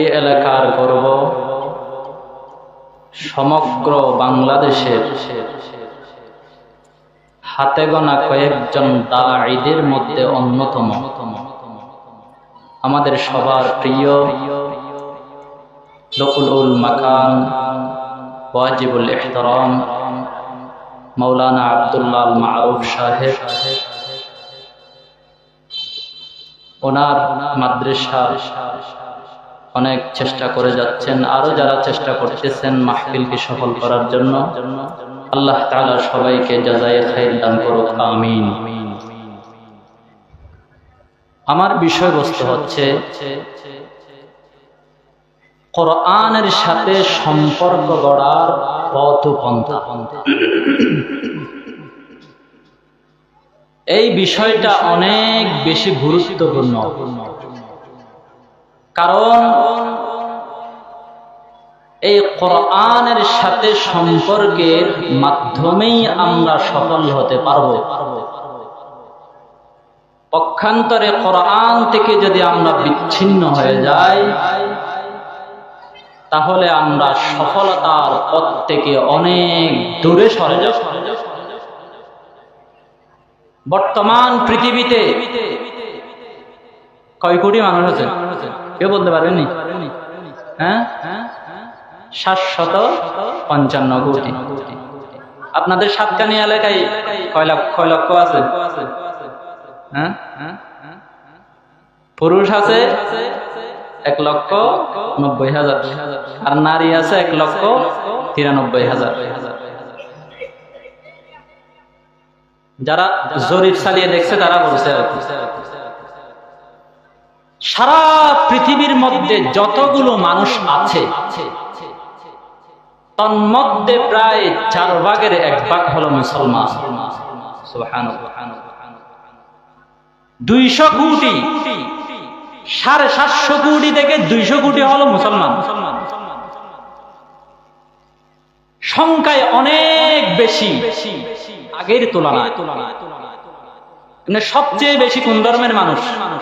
এই এলাকার গর্ব, সমগ্র বাংলাদেশের হাতে গোনা কয়েকজন দাঈদের মধ্যে অন্যতম আমাদের সবার প্রিয় লুকুলুল মাকান ওয়াজিবুল ইহতারাম মাওলানা আব্দুল্লাহ আল মারুফ সাহেব, ওনার মাদ্রাসা অনেক চেষ্টা করে যাচ্ছেন, আরো যারা চেষ্টা করতেছেন মাহফিলকে সফল করার জন্য, আল্লাহ তাআলা সবাইকে জাযায়ে খাইর দান করুক, আমিন। আমার বিষয়বস্তু হচ্ছে কোরআনের সাথে সম্পর্ক গড়ার পথ পন্থা। এই বিষয়টা অনেক বেশি গুরুত্বপূর্ণ, কারণ এই কোরআনের সাথে সম্পর্কের মাধ্যমেই আমরা সফল হতে পারব। পক্ষান্তরে কোরআন থেকে যদি আমরা বিচ্ছিন্ন হয়ে যাই, তাহলে আমরা সফলতার পথ থেকে অনেক দূরে সরে যাব। বর্তমান পৃথিবীতে কয় কোটি মানুষ আছে কেউ বলতে পারবেননি? হ্যাঁ, 755 কোটি। আপনাদের সাতকানি এলাকায় কয় লক্ষ আছে? হ্যাঁ, পুরুষ আছে 1,90,000 আর নারী আছে 1,93,000। যারা জরিপ চালিয়ে দেখছে তারা বলছে সারা পৃথিবীর মধ্যে যতগুলো মানুষ আছে তন্মধ্যে প্রায় 4 ভাগের 1 ভাগ হলো মুসলমান। সুবহানাল্লাহ। 200 কোটি, 750 কোটি থেকে 200 কোটি হলো মুসলমান। সংখ্যায় অনেক বেশি আগের তুলনায়। সবচেয়ে বেশি কোন ধর্মের মানুষ?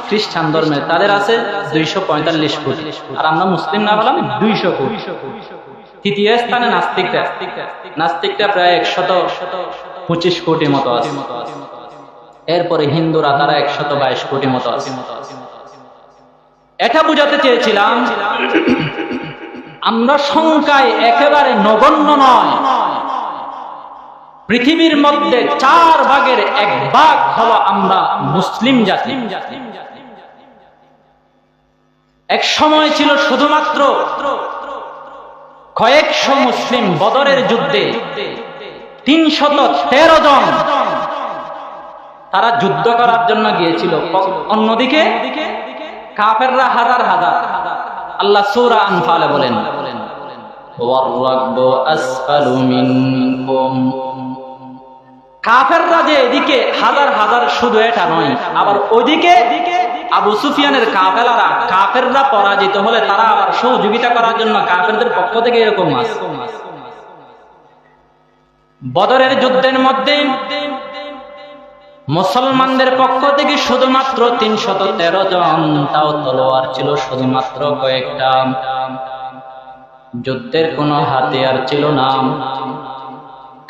খ্রিস্টান ধর্মের, তাদের আছে 245 কোটি, আর আমরা মুসলিম না হলাম 200 কোটি। তৃতীয় স্থানে নাস্তিকরা প্রায় 125 কোটি মতো আছে। এরপরে হিন্দুরা, তারা 122 কোটি মতো আছে। এটা বুঝাতে চেয়েছিলাম আমরা সংখ্যায় একেবারে নগণ্য নয়। পৃথিবীর মধ্যে 4 ভাগের 1 ভাগ হলো আমরা মুসলিম জাতি। এক সময় ছিল শুধুমাত্র কয়েকশো মুসলিম। বদরের যুদ্ধে 313 জন তারা যুদ্ধ করার জন্য গিয়েছিল। অন্যদিকে কাফেররা হাজার হাজার। আল্লাহ সূরা আনফালে বলেন, ওয়ার-রাকবু আসফালু মিনকুম। কাফেররা যে এদিকে হাজার হাজার, শুধু এটা নয়, আবার ওইদিকে আবু সুফিয়ানের কাফেররা পরাজিত হলে তারা আবার সহযোগিতা করার জন্য কাফেরদের পক্ষ থেকে এরকম আছে। বদরের যুদ্ধের মধ্যে মুসলমানদের পক্ষ থেকে শুধুমাত্র 313 জন, তাও তলোয়ার ছিল শুধুমাত্র কয়েকটা। যুদ্ধের কোনো হাতিয়ার ছিল না।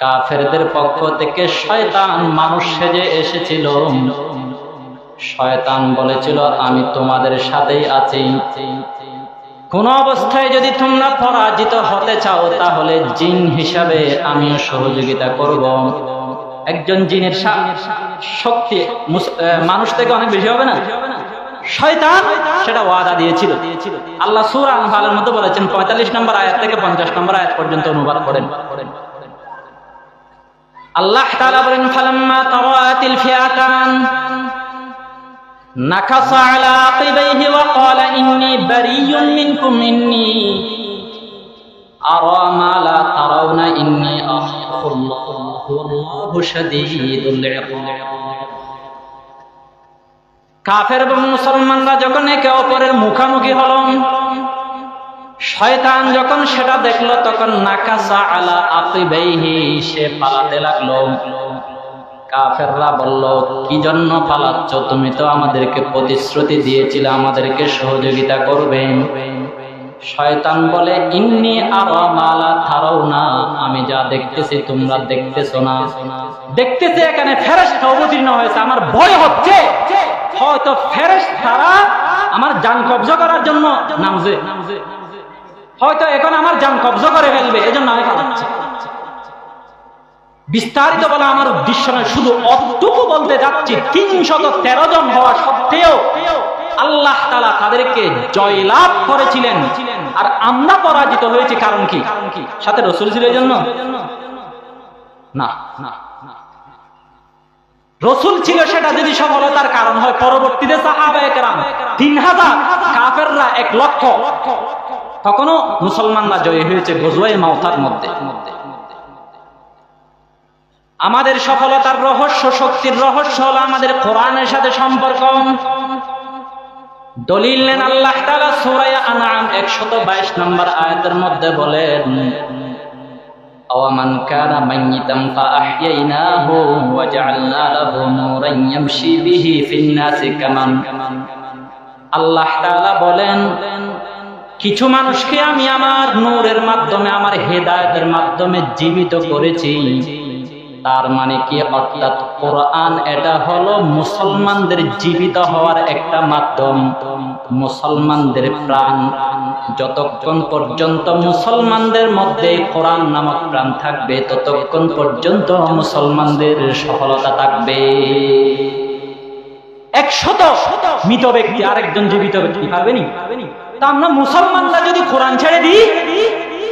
কাফেরদের পক্ষ থেকে শয়তান মানুষ সেজে এসেছিল। শয়তান বলেছিল, আমি তোমাদের সাথেই আছি, কোন অবস্থায় যদি তোমরা পরাজিত হতে চাও তাহলে জিন হিসাবে আমিও সহযোগিতা করব। একজন জিনের শক্তি মানুষ থেকে অনেক বেশি হবে না? শয়তান সেটা ওয়াদা দিয়েছিল। আল্লাহ সূরা আনফালের মধ্যে বলেছেন, 45 নম্বর আয়াত থেকে 50 নম্বর আয়াত পর্যন্ত অনুবাদ করেন। আল্লাহ তাআলা বলেন, ফালাম্মা তারাআতিল ফিআতান নাকাসা আলা আকিবাইহি ওয়া ক্বালা ইন্নী বারিয়্যুম মিনকুম ইন্নী আরা মা লা তারাউনা ইন্নী আখাফুল্লাহ ওয়াল্লাহু শাদীদুল ইকাব। কাফের এবং মুসলমানরা যখন একে অপরের মুখোমুখি হল, শয়তান যখন সেটা দেখলো তখন নাকাসা আলা আকিবাইহি, সে পালাতে লাগলো। কাফেররা বলল, কি জন্য পালাচ্ছ? তুমি তো আমাদেরকে প্রতিশ্রুতি দিয়েছিলে আমাদেরকে সহযোগিতা করবে। শয়তান বলে ইন্নী আরা মা লা তারাউনা, আমি যা দেখতেছি তোমরা দেখতেছো না। দেখতেছি এখানে ফেরেশতা অবতীর্ণ হয়েছে, আমার ভয় হচ্ছে হয়তো ফেরেশতারা আমার জান কবজা করার জন্য নামছে, হয়তো এখন আমার জান কবজা করে ফেলবে, এজন্য আমি পালাচ্ছি। বিস্তারিত বলা আমার উদ্দেশ্য নয়, শুধু অতটুকু বলতে যাচ্ছি 313 জন হওয়া সত্ত্বেও আল্লাহ তাআলা তাদেরকে জয়লাভ করেছিলেন, আর আমরা পরাজিত হয়েছি। কারণ কি? সাথে রাসূল ছিল এজন্য না, রাসূল ছিল সেটা যদি সফলতার কারণ হয়, পরবর্তীতে সাহাবায়ে কেরাম 3000 কাফেররা 1 লক্ষ, তখনও মুসলমানরা জয় হয়েছে গজওয়ে মাউতার মধ্যে। আমাদের সফলতার রহস্য, শক্তির রহস্য হলো আমাদের কোরআনের সাথে সম্পর্ক। দলিল নেন আল্লাহ তাআলা সূরা আনআম 122 নম্বর আয়াতের মধ্যে বলেন, আওয়ামান কানা মাইয়িতান ফাআহইয়াইনাহু ওয়া জাআলনা লাহু নূরান ইয়ামশি বিহি ফিন নাসি কামান। আল্লাহ তাআলা বলেন, কিছু মানুষকে আমি আমার নূরের মাধ্যমে, আমার হেদায়েতের মাধ্যমে জীবিত করেছি। তার মানে কি? অর্থাৎ কোরআন এটা হলো মুসলমানদের জীবিত হওয়ার একটা মাধ্যম, মুসলমানদের প্রাণ। যতক্ষণ পর্যন্ত মুসলমানদের মধ্যে কোরআন নামক প্রাণ থাকবে, ততক্ষণ পর্যন্ত মুসলমানদের সফলতা থাকবে। 100 মৃত ব্যক্তি আরেকজন জীবিত ব্যক্তি পারবেনি? তা আমরা মুসলমানরা যদি কোরআন ছেড়ে দিই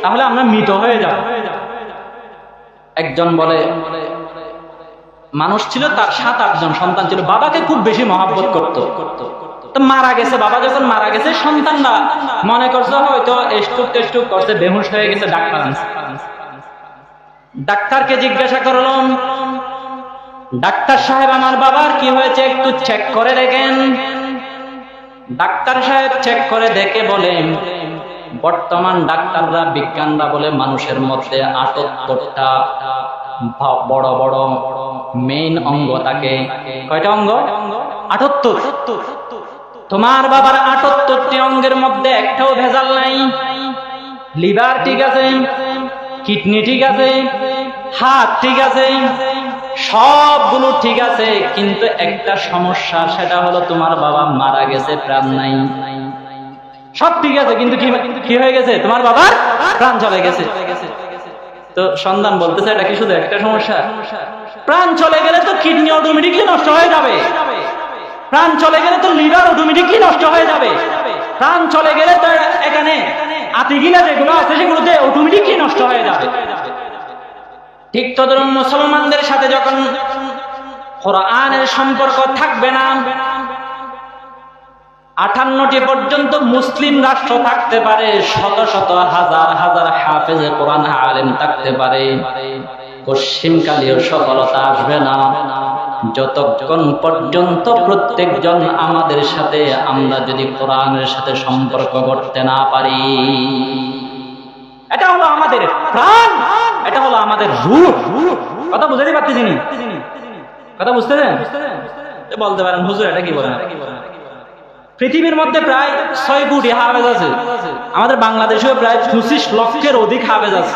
তাহলে আমরা মৃত হয়ে যাব। একজন বলে, মানুষ ছিল, তার 7-8 জন সন্তান ছিল, বাবাকে খুব বেশি মহব্বত করত, তো মারা গেছে। বাবা যখন মারা গেছে, সন্তানরা মনে করছে হয়তো স্ট্রোক করছে, বেহুশ হয়ে গেছে। ডাক্তারকে জিজ্ঞাসা করলাম, ডাক্তার সাহেব আমার বাবার কি হয়েছে, একটু চেক করে দেখেন। ডাক্তার সাহেব চেক করে দেখে বলেন, বর্তমান ডাক্তাররা, বিজ্ঞানরা বলে মানুষের মধ্যে 78টা বড় বড় মেইন অঙ্গ থাকে। কয়টা অঙ্গ? 78। তোমার বাবার 78টি অঙ্গের মধ্যে একটাও ভেজাল নাই। লিভার ঠিক আছে, কিডনি ঠিক আছে, হাত ঠিক আছে, সবগুলো ঠিক আছে, কিন্তু একটা সমস্যা, সেটা হলো তোমার বাবা মারা গেছে, প্রাণ নাই। সব ঠিক আছে, কিন্তু কি হয়ে গেছে? তোমার বাবার প্রাণ চলে গেছে। তো সন্তান বলতেছে, এটা কি শুধু একটা সমস্যা? প্রাণ চলে গেলে তো কিডনি অটোমেটিকলি নষ্ট হয়ে যাবে, প্রাণ চলে গেলে তো লিভার অটোমেটিকলি নষ্ট হয়ে যাবে, প্রাণ চলে গেলে তো এখানে আতিগিলা যেগুলো আছে সেগুলোতে অটোমেটিকলি নষ্ট হয়ে যাবে। ঠিক তদ্রুপ মুসলমানদের সাথে যখন কোরআনের সম্পর্ক থাকবে না, 58টি পর্যন্ত মুসলিম রাষ্ট্র থাকতে পারে, শত শত হাজার হাজার হাফেজে কোরআন আলেম থাকতে পারে, পশ্চিমকালীয় সফলতা আসবে না যতক্ষণ পর্যন্ত প্রত্যেকজন আমাদের সাথে, আমরা যদি কোরআনের সাথে সম্পর্ক করতে না পারি। এটা হলো আমাদের প্রাণ, এটা হলো আমাদের রূহ। কথা বুঝতে পারতেছি? কথা বুঝতেছেন? বলতে পারেন, হুজুর এটা কি বলেন? পৃথিবীর মধ্যে প্রায় 6 কোটি হাফেজ আছে, আমাদের বাংলাদেশেও প্রায় 25 লক্ষের অধিক হাফেজ আছে।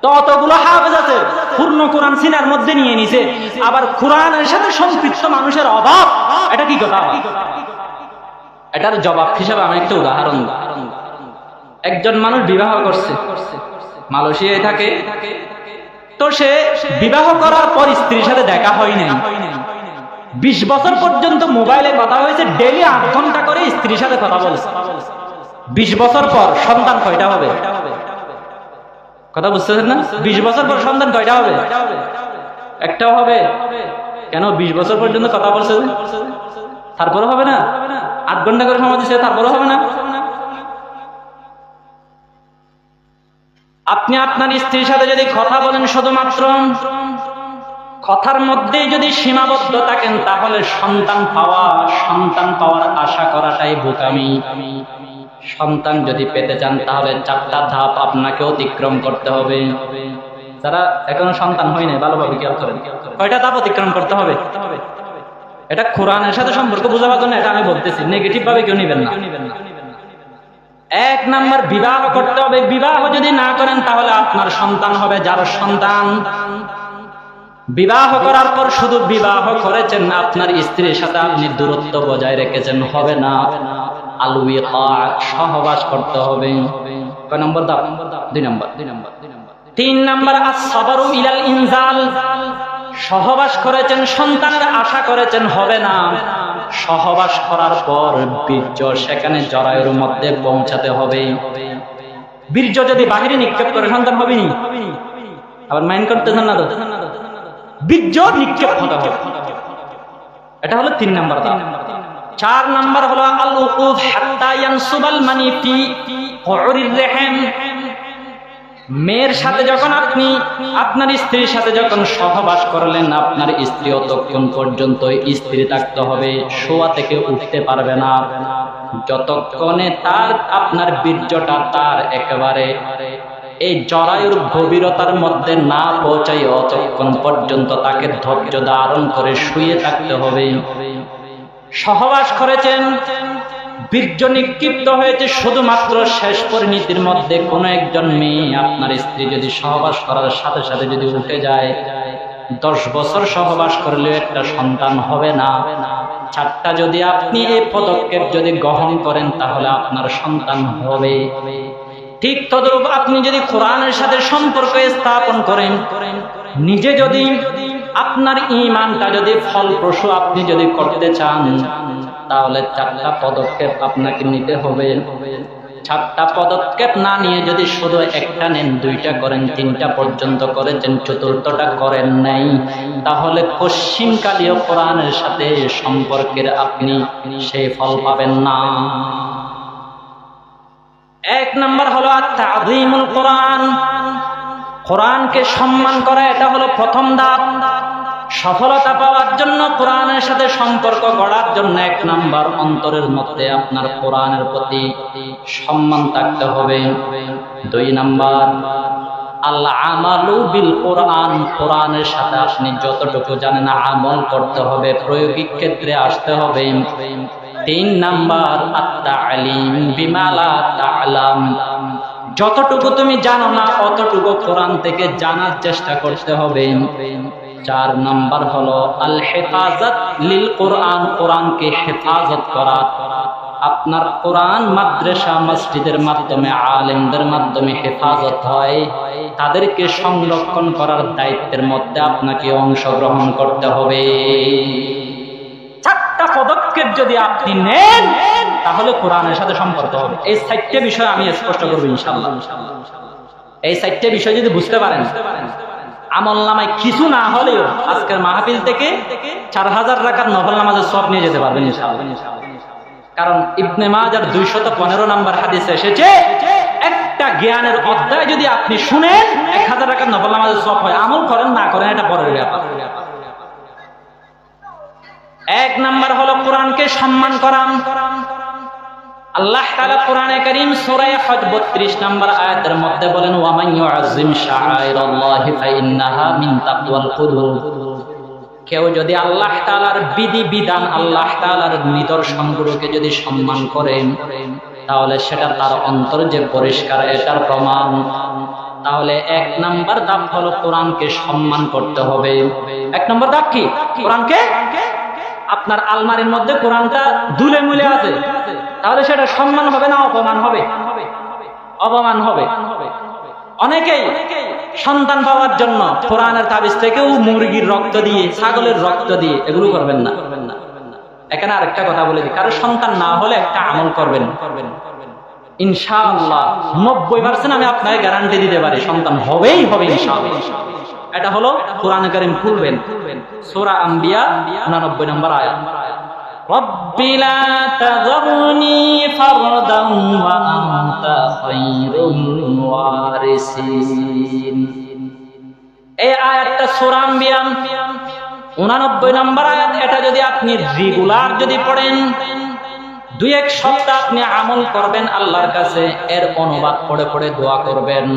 তো অতগুলো হাফেজ আছে, পূর্ণ কোরআন সিনার মধ্যে নিয়ে নিছে, আবার কোরআনের সাথে সম্পৃক্ত মানুষের অভাব। এটা কি কথা? এটার জবাব হিসাবে আমি একটা উদাহরণ। একজন মানুষ বিবাহ করছে, মালয়েশিয়ায় থাকে, তো সে বিবাহ করার পর স্ত্রীর সাথে দেখা হয় নাই। 20 বছর পর্যন্ত মোবাইলে কথা হয়েছে, ডেইলি 8 ঘন্টা করে স্ত্রীর সাথে কথা বলছে। 20 বছর পর সন্তান কয়টা হবে? কথা বুঝতেছেন না? 20 বছর পর সন্তান কয়টা হবে? একটাও হবে। কেন? 20 বছর পর্যন্ত কথা বলছে, তারপরে হবে না? 8 ঘন্টা করে সময় দিচ্ছে, তারপরে হবে না? আপনি আপনার স্ত্রীর সাথে যদি কথা বলেন, শুধুমাত্র কথার মধ্যেই যদি সীমাবদ্ধ থাকেন, তাহলে সন্তান পাওয়ার আশা করাটাই বোকামি। সন্তান যদি পেতে চান, তাহলে 4টা ধাপ আপনাকে অতিক্রম করতে হবে। যারা এখনো সন্তান হয় নাই, ভালোভাবে খেয়াল করেন, কয়টা ধাপ অতিক্রম করতে হবে? এটা কোরআনের সাথে সম্পর্ক বোঝাবার জন্য এটা আমি বলতেছি, নেগেটিভ ভাবে কেউ নেবেন না। এক নাম্বার বিবাহ করতে হবে। বিবাহ যদি না করেন তাহলে আপনার সন্তান হবে যার সন্তান। বিবাহ করার পর শুধু বিবাহ করেছেন, আপনার স্ত্রীর সাথে আপনি দূরত্ব বজায় রেখেছেন, হবে না। সহবাস করতে হবে। কয় নম্বর দাও? 2 নম্বর। 3 নম্বর as-sabru ইলাল ইনজাল। সহবাস করেছেন, সন্তানের আশা করেছেন, হবে না। সহবাস করার পর বীর্য সেখানে জরায়ুর মধ্যে পৌঁছাতে হবে। বীর্য যদি বাহিরে নিক্ষেপ করে সন্তান হবে নি? আবার মাইন্ড করতেছেন না তো? বীর্য নিক্ষেপ হতে হবে। এটা হলো 3 নম্বর ধাপ। 4 নম্বর হলো আল-উকুফ হাত্তা ইয়ানসুবাল মানি ফি কুরির রহিম। মেয়ের সাথে যখন আপনি আপনার স্ত্রীর সাথে যখন সহবাস করলেন, আপনার স্ত্রী ততক্ষণ পর্যন্ত স্ত্রী থাকতে হবে, শোয়া থেকে উঠতে পারবে না যতক্ষণে তার আপনার বীর্যটা তার একেবারে এই জরায়ুর গভীরতার মধ্যে না পৌঁছায় ততক্ষণ পর্যন্ত তাকে ধৈর্য ধারণ করে শুয়ে থাকতে হবে। সহবাস করেছেন, বীর্য নিক্ষিপ্ত হয়েছে, শুধুমাত্র শেষ পরিণতির মধ্যে কোন একজন মেয়ে আপনার স্ত্রী যদি সহবাস করার সাথে সাথে যদি উঠে যায়, 10 বছর সহবাস করলেও একটা সন্তান হবে না। 4টা যদি আপনি এই পদক্ষেপ যদি গ্রহণ করেন তাহলে আপনার সন্তান হবে। ঠিক তদ্রূপ আপনি যদি কোরআনের সাথে সম্পর্ক স্থাপন করেন, নিজে যদি আপনার ঈমানটা যদি ফলপ্রসূ আপনি যদি করতে চান, তাহলে 4টা পদক্ষেপ আপনাকে নিতে হবে। 4টা পদক্ষেপ না নিয়ে যদি শুধু একটা নেন, 2টা করেন, 3টা পর্যন্ত করেছেন, 4টা করেন নাই, তাহলে পশ্চিমকালীয় কোরআনের সাথে সম্পর্কের আপনি সেই ফল পাবেন না। 1 নম্বর হলো আত-তাযীমুল কোরআন। কোরআনকে সম্মান করা, এটা হলো প্রথম ধাপ। সফলতা পাওয়ার জন্য, কোরআনের সাথে সম্পর্ক গড়ার জন্য 1 নাম্বার অন্তরের মধ্যে আপনার কোরআনের প্রতি সম্মান থাকতে হবে। 2 নাম্বার আল আমালু বিল কোরআন। কোরআনের সাথে আপনি যতটুকু জানেন আমল করতে হবে, প্রায়োগিক ক্ষেত্রে আসতে হবে। 3 নাম্বার আত-তা'লিম বিমা লা তা'লাম। যতটুকু তুমি জানো না অতটুকু কোরআন থেকে জানার চেষ্টা করতে হবে। 4 নাম্বার হলো আল হেফাজত লিল কোরআন। কোরআনকে হেফাজত করা। আপনার কোরআন মাদ্রাসা মসজিদের মাধ্যমে, আলেমদের মাধ্যমে হেফাজত হয়, তাদেরকে সংরক্ষণ করার দায়িত্বের মধ্যে আপনাকে অংশগ্রহণ করতে হবে। 4টা পদক্ষেপ যদি আপনি নেন তাহলে কোরআনের সাথে সম্পর্ক হবে। এই 4টে বিষয় আমি স্পষ্ট করব ইনশাআল্লাহ। এই 4টে বিষয় যদি বুঝতে পারেন, আমলনামায় কিছু না হলেও আজকের মাহফিল থেকে 4000 রাকাত নফল নামাজের সওয়াব নিয়ে যেতে পারবেন ইনশাআল্লাহ। কারণ ইবনে মাজার 215 নম্বর হাদিসে এসেছে, একটা জ্ঞানের অধ্যায় যদি আপনি শুনেন 1000 রাকাত নফল নামাজের সওয়াব হয়। আমল করেন না করেন এটা পরের ব্যাপার। 1 নাম্বার হলো কোরআনকে সম্মান করা। আল্লাহ তাআলা কোরআনে কারীম সূরা হজ 32 নম্বর আয়াতের মধ্যে বলেন, ওয়া মান ইউআযিম শাআইরাল্লাহি ফাইন্নাহা মিন তাকওয়াল কুলুব। কেউ যদি আল্লাহ তাআলার বিধি বিধান, আল্লাহ তাআলার নিদর্শনগুলোকে যদি সম্মান করেন, তাহলে সেটা তার অন্তর যে পরিষ্কার, এটার প্রমাণ। তাহলে 1 নাম্বার ধাপ হলো কোরআনকে সম্মান করতে হবে। 1 নম্বর ধাপ কি? কোরআনকে, আপনার আলমারির মধ্যে কোরআনটা দুলে মুলে আছে, তাহলে সেটা সম্মান হবে না অপমান হবে? অপমান হবে। অনেকেই সন্তান পাওয়ার জন্য কোরআনের তাবিজ থেকেও মুরগির রক্ত দিয়ে, ছাগলের রক্ত দিয়ে, এগুলো করবেন না। এখানে আরেকটা কথা বলে দিই, কারো সন্তান না হলে একটা আমল করবেন, ইনশাআল্লাহ 90% আমি আপনাকে গ্যারান্টি দিতে পারি সন্তান হবেই হবে ইনশাআল্লাহ। এটা হলো কোরআনে কারীম খুলবেন, সূরা আম্বিয়া 89 নম্বর আয়াত। রব্বি লা তাযরনি ফারদান ওয়া আনতা খায়রুল ওয়ারিসিন। এই আয়াতটা সূরা আম্বিয়া 89 নম্বর আয়াত। এটা যদি আপনি রেগুলার যদি পড়েন, 2-1 সপ্তাহ আপনি আমল করবেন আল্লাহর কাছে, এর অনুবাদ পড়ে পড়ে দোয়া করবেন,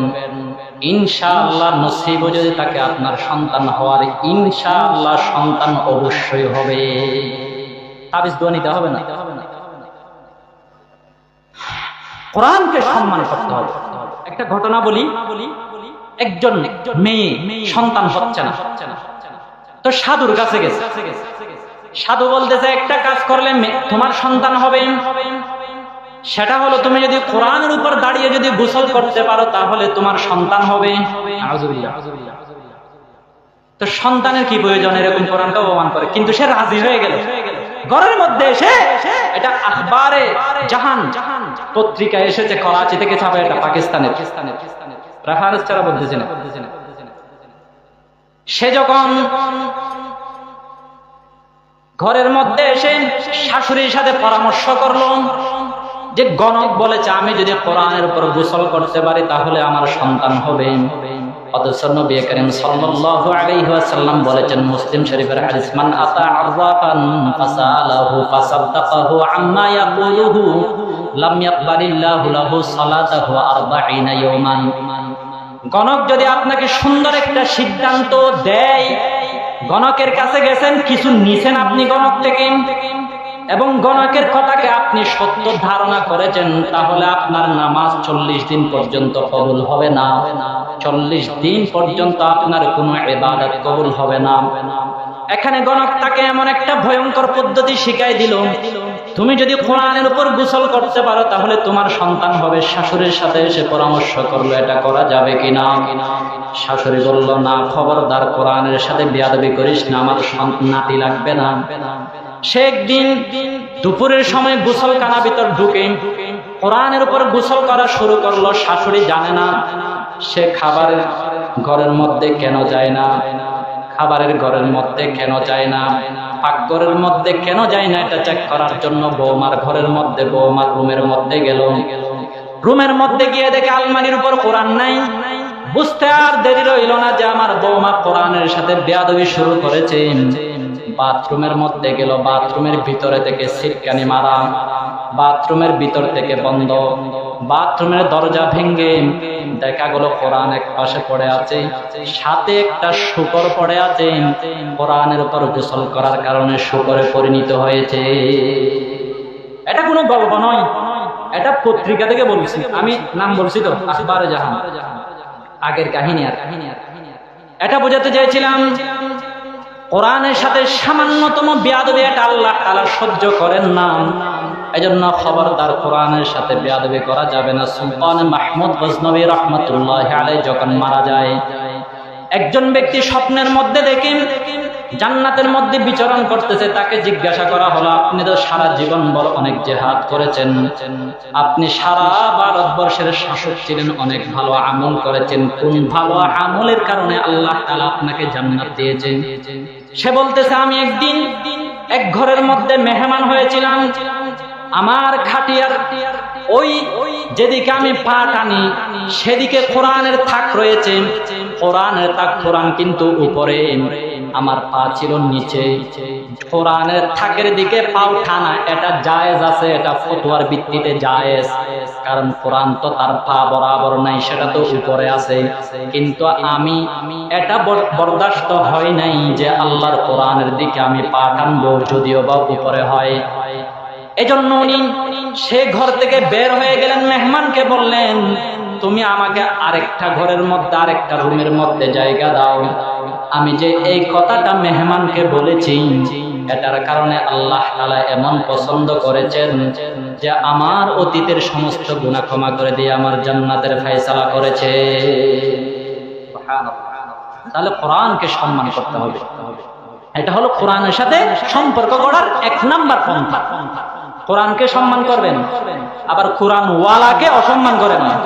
ইনশাআল্লাহ নসিব যদি তাকে আপনার সন্তান হওয়ার, ইনশাআল্লাহ সন্তান অবশ্যই হবে। তাবিজ দোয়া নিতে হবে না। কোরআনকে সম্মান করতে হবে। একটা ঘটনা বলি, একজন মেয়ে সন্তান হচ্ছে না, তো সাধুর কাছে গেছে। সাধু বলতেছে একটা কাজ করলে তোমার সন্তান হবে, সেটা হলো তুমি যদি কোরআনের উপর দাঁড়িয়ে যদি গোসল করতে পারো তাহলে তোমার সন্তান হবে। তো সন্তানের কি প্রয়োজন এরকম কোরআনকে অপমান করে, কিন্তু সে রাজি হয়ে গেল। ঘরের মধ্যে এসে এটা আখবারে জাহান পত্রিকায় এসেছে, করাচি থেকে ছাপা, এটা পাকিস্তানের রেফারেন্স ছাড়া বলতেছে না। সে যখন ঘরের মধ্যে এসে শাশুড়ির সাথে পরামর্শ করলো যে গণক বলেছে আমি যদি কোরআনের উপর গোসল করতে পারি তাহলে আমার সন্তান হবে। অথচ নবী করিম সাল্লাল্লাহু আলাইহি ওয়াসাল্লাম বলেছেন, মুসলিম শরীফের হাদিস, মান আতা আররাফান ফাসালাহু ফাসাদ্দাকাহু আম্মা ইয়াকুলুহু লাম ইয়াকবালিল্লাহু লাহু সালাতাহু 40 ইয়াওমান। গণক যদি আপনাকে সুন্দর একটা সিদ্ধান্ত দেয়, গণকের কাছে গেছেন, কিছু নিছেন আপনি গণক থেকে, এবং গণকের কথাকে আপনি সত্য ধারণা করেছেন, তাহলে আপনার নামাজ 40 দিন পর্যন্ত কবুল হবে না। 40 দিন পর্যন্ত আপনার কোনো ইবাদত কবুল হবে না। এখানে গণক তাকে এমন একটা ভয়ঙ্কর পদ্ধতি শিখাই দিল, তুমি যদি কোরআনের উপর গোসল করতে পারো তাহলে তোমার সন্তান হবে। শাশুড়ির সাথে এসে পরামর্শ করলো এটা করা যাবে কিনা। শাশুড়ি বলল, না, খবরদার, কোরআনের সাথে বেয়াদবি করিস না, আমার নাতি লাগবে না। সে একদিন দুপুরের সময় গোসলখানা ভিতর ঢুকে কোরআনের উপর গোসল করা শুরু করলো। শাশুড়ি জানে না, সে খাবারের ঘরের মধ্যে কেন যায় না, খাবারের ঘরের মধ্যে কেন যায় না, পাকঘরের মধ্যে কেন যায় না, এটা চেক করার জন্য বৌমার ঘরের মধ্যে, বৌমার রুমের মধ্যে গেল। রুমের মধ্যে গিয়ে দেখে আলমারির উপর কোরআন নাই। বুঝতে আর দেরি রইল না যে আমার বৌমা কোরআনের সাথে বেয়াদবি শুরু করেছে। বাথরুমের মধ্যে গেল, বাথরুমের ভিতরে থেকে সিটকানি মারা, বাথরুমের ভিতর থেকে বন্ধ, বাথরুমের দরজা ভেঙে দেখা গেল কোরআন এক পাশে পড়ে আছে, সাথে একটা শূকর পড়ে আছে। কোরআনের উপর গোসল করার কারণে শূকরে পরিণত হয়েছে। এটা কোনো গল্প নয়, এটা পত্রিকা থেকে বলছি, আমি নাম বলছি তো, আখবারে জাহান, আগের কাহিনী। আর এটা বোঝাতে চাইছিলাম কোরআনের সাথে সামান্যতম বেয়াদবি এটা আল্লাহ তাআলা সহ্য করেন না। এজন্য খবরদার, কোরআনের সাথে বেয়াদবি করা যাবে না। সুলতান মাহমুদ গজনবী রাহমাতুল্লাহি আলাইহি যখন মারা যায়, একজন ব্যক্তি স্বপ্নের মধ্যে দেখেন জান্নাতের মধ্যে বিচরণ করতেছে। তাকে জিজ্ঞাসা করা হলো, আপনি তো সারা জীবন বড় অনেক জিহাদ করেছেন, আপনি সারা ভারতবর্ষের শাসক ছিলেন, অনেক ভালো আমল করেছেন, কোন ভালো আমলের কারণে আল্লাহ তাআলা আপনাকে জান্নাত দিয়েছেন? সে বলতেছে, আমি একদিন এক ঘরের মধ্যে মেহমান হয়েছিলাম, আমার খাটিয়ার ওই যেদিকে আমি পা টানি সেদিকে কোরআনের থাক রয়েছে, কোরআনের থাক, কোরআন কিন্তু উপরে, আমার পা ছিল নিচে। কোরআনের থাকের দিকে পাও টানা এটা জায়েজ আছে, এটা ফতোয়ার ভিত্তিতে জায়েজ, কারণ কোরআন তো তার পা বরাবর নাই, সেটা তো উপরে আছে। কিন্তু আমি এটা বরদাস্ত হয় নাই যে আল্লাহর কোরআনের দিকে আমি পা টানবো, যদিও বা উপরে হয়। এজন্য উনি সে ঘর থেকে বের হয়ে গেলেন, মেহমানকে বললেন, তুমি আমাকে আরেকটা ঘরের মধ্যে, আরেকটা রুমের মধ্যে জায়গা দাও। আমি যে এই কথাটা মেহমানকে বলেছি, এটার কারণে আল্লাহ তাআলা এমন পছন্দ করেছেন যে আমার অতীতের সমস্ত গুনাহ ক্ষমা করে দিয়ে আমার জান্নাতের ফয়সালা করেছে। তাহলে কোরআনকে সম্মান করতে হবে। এটা হলো কোরআনের সাথে সম্পর্ক গড়ার 1 নাম্বার পন্থা। কোরআনকে সম্মান করবেন, আবার কোরআন ওয়ালাকে অসম্মান করেন না।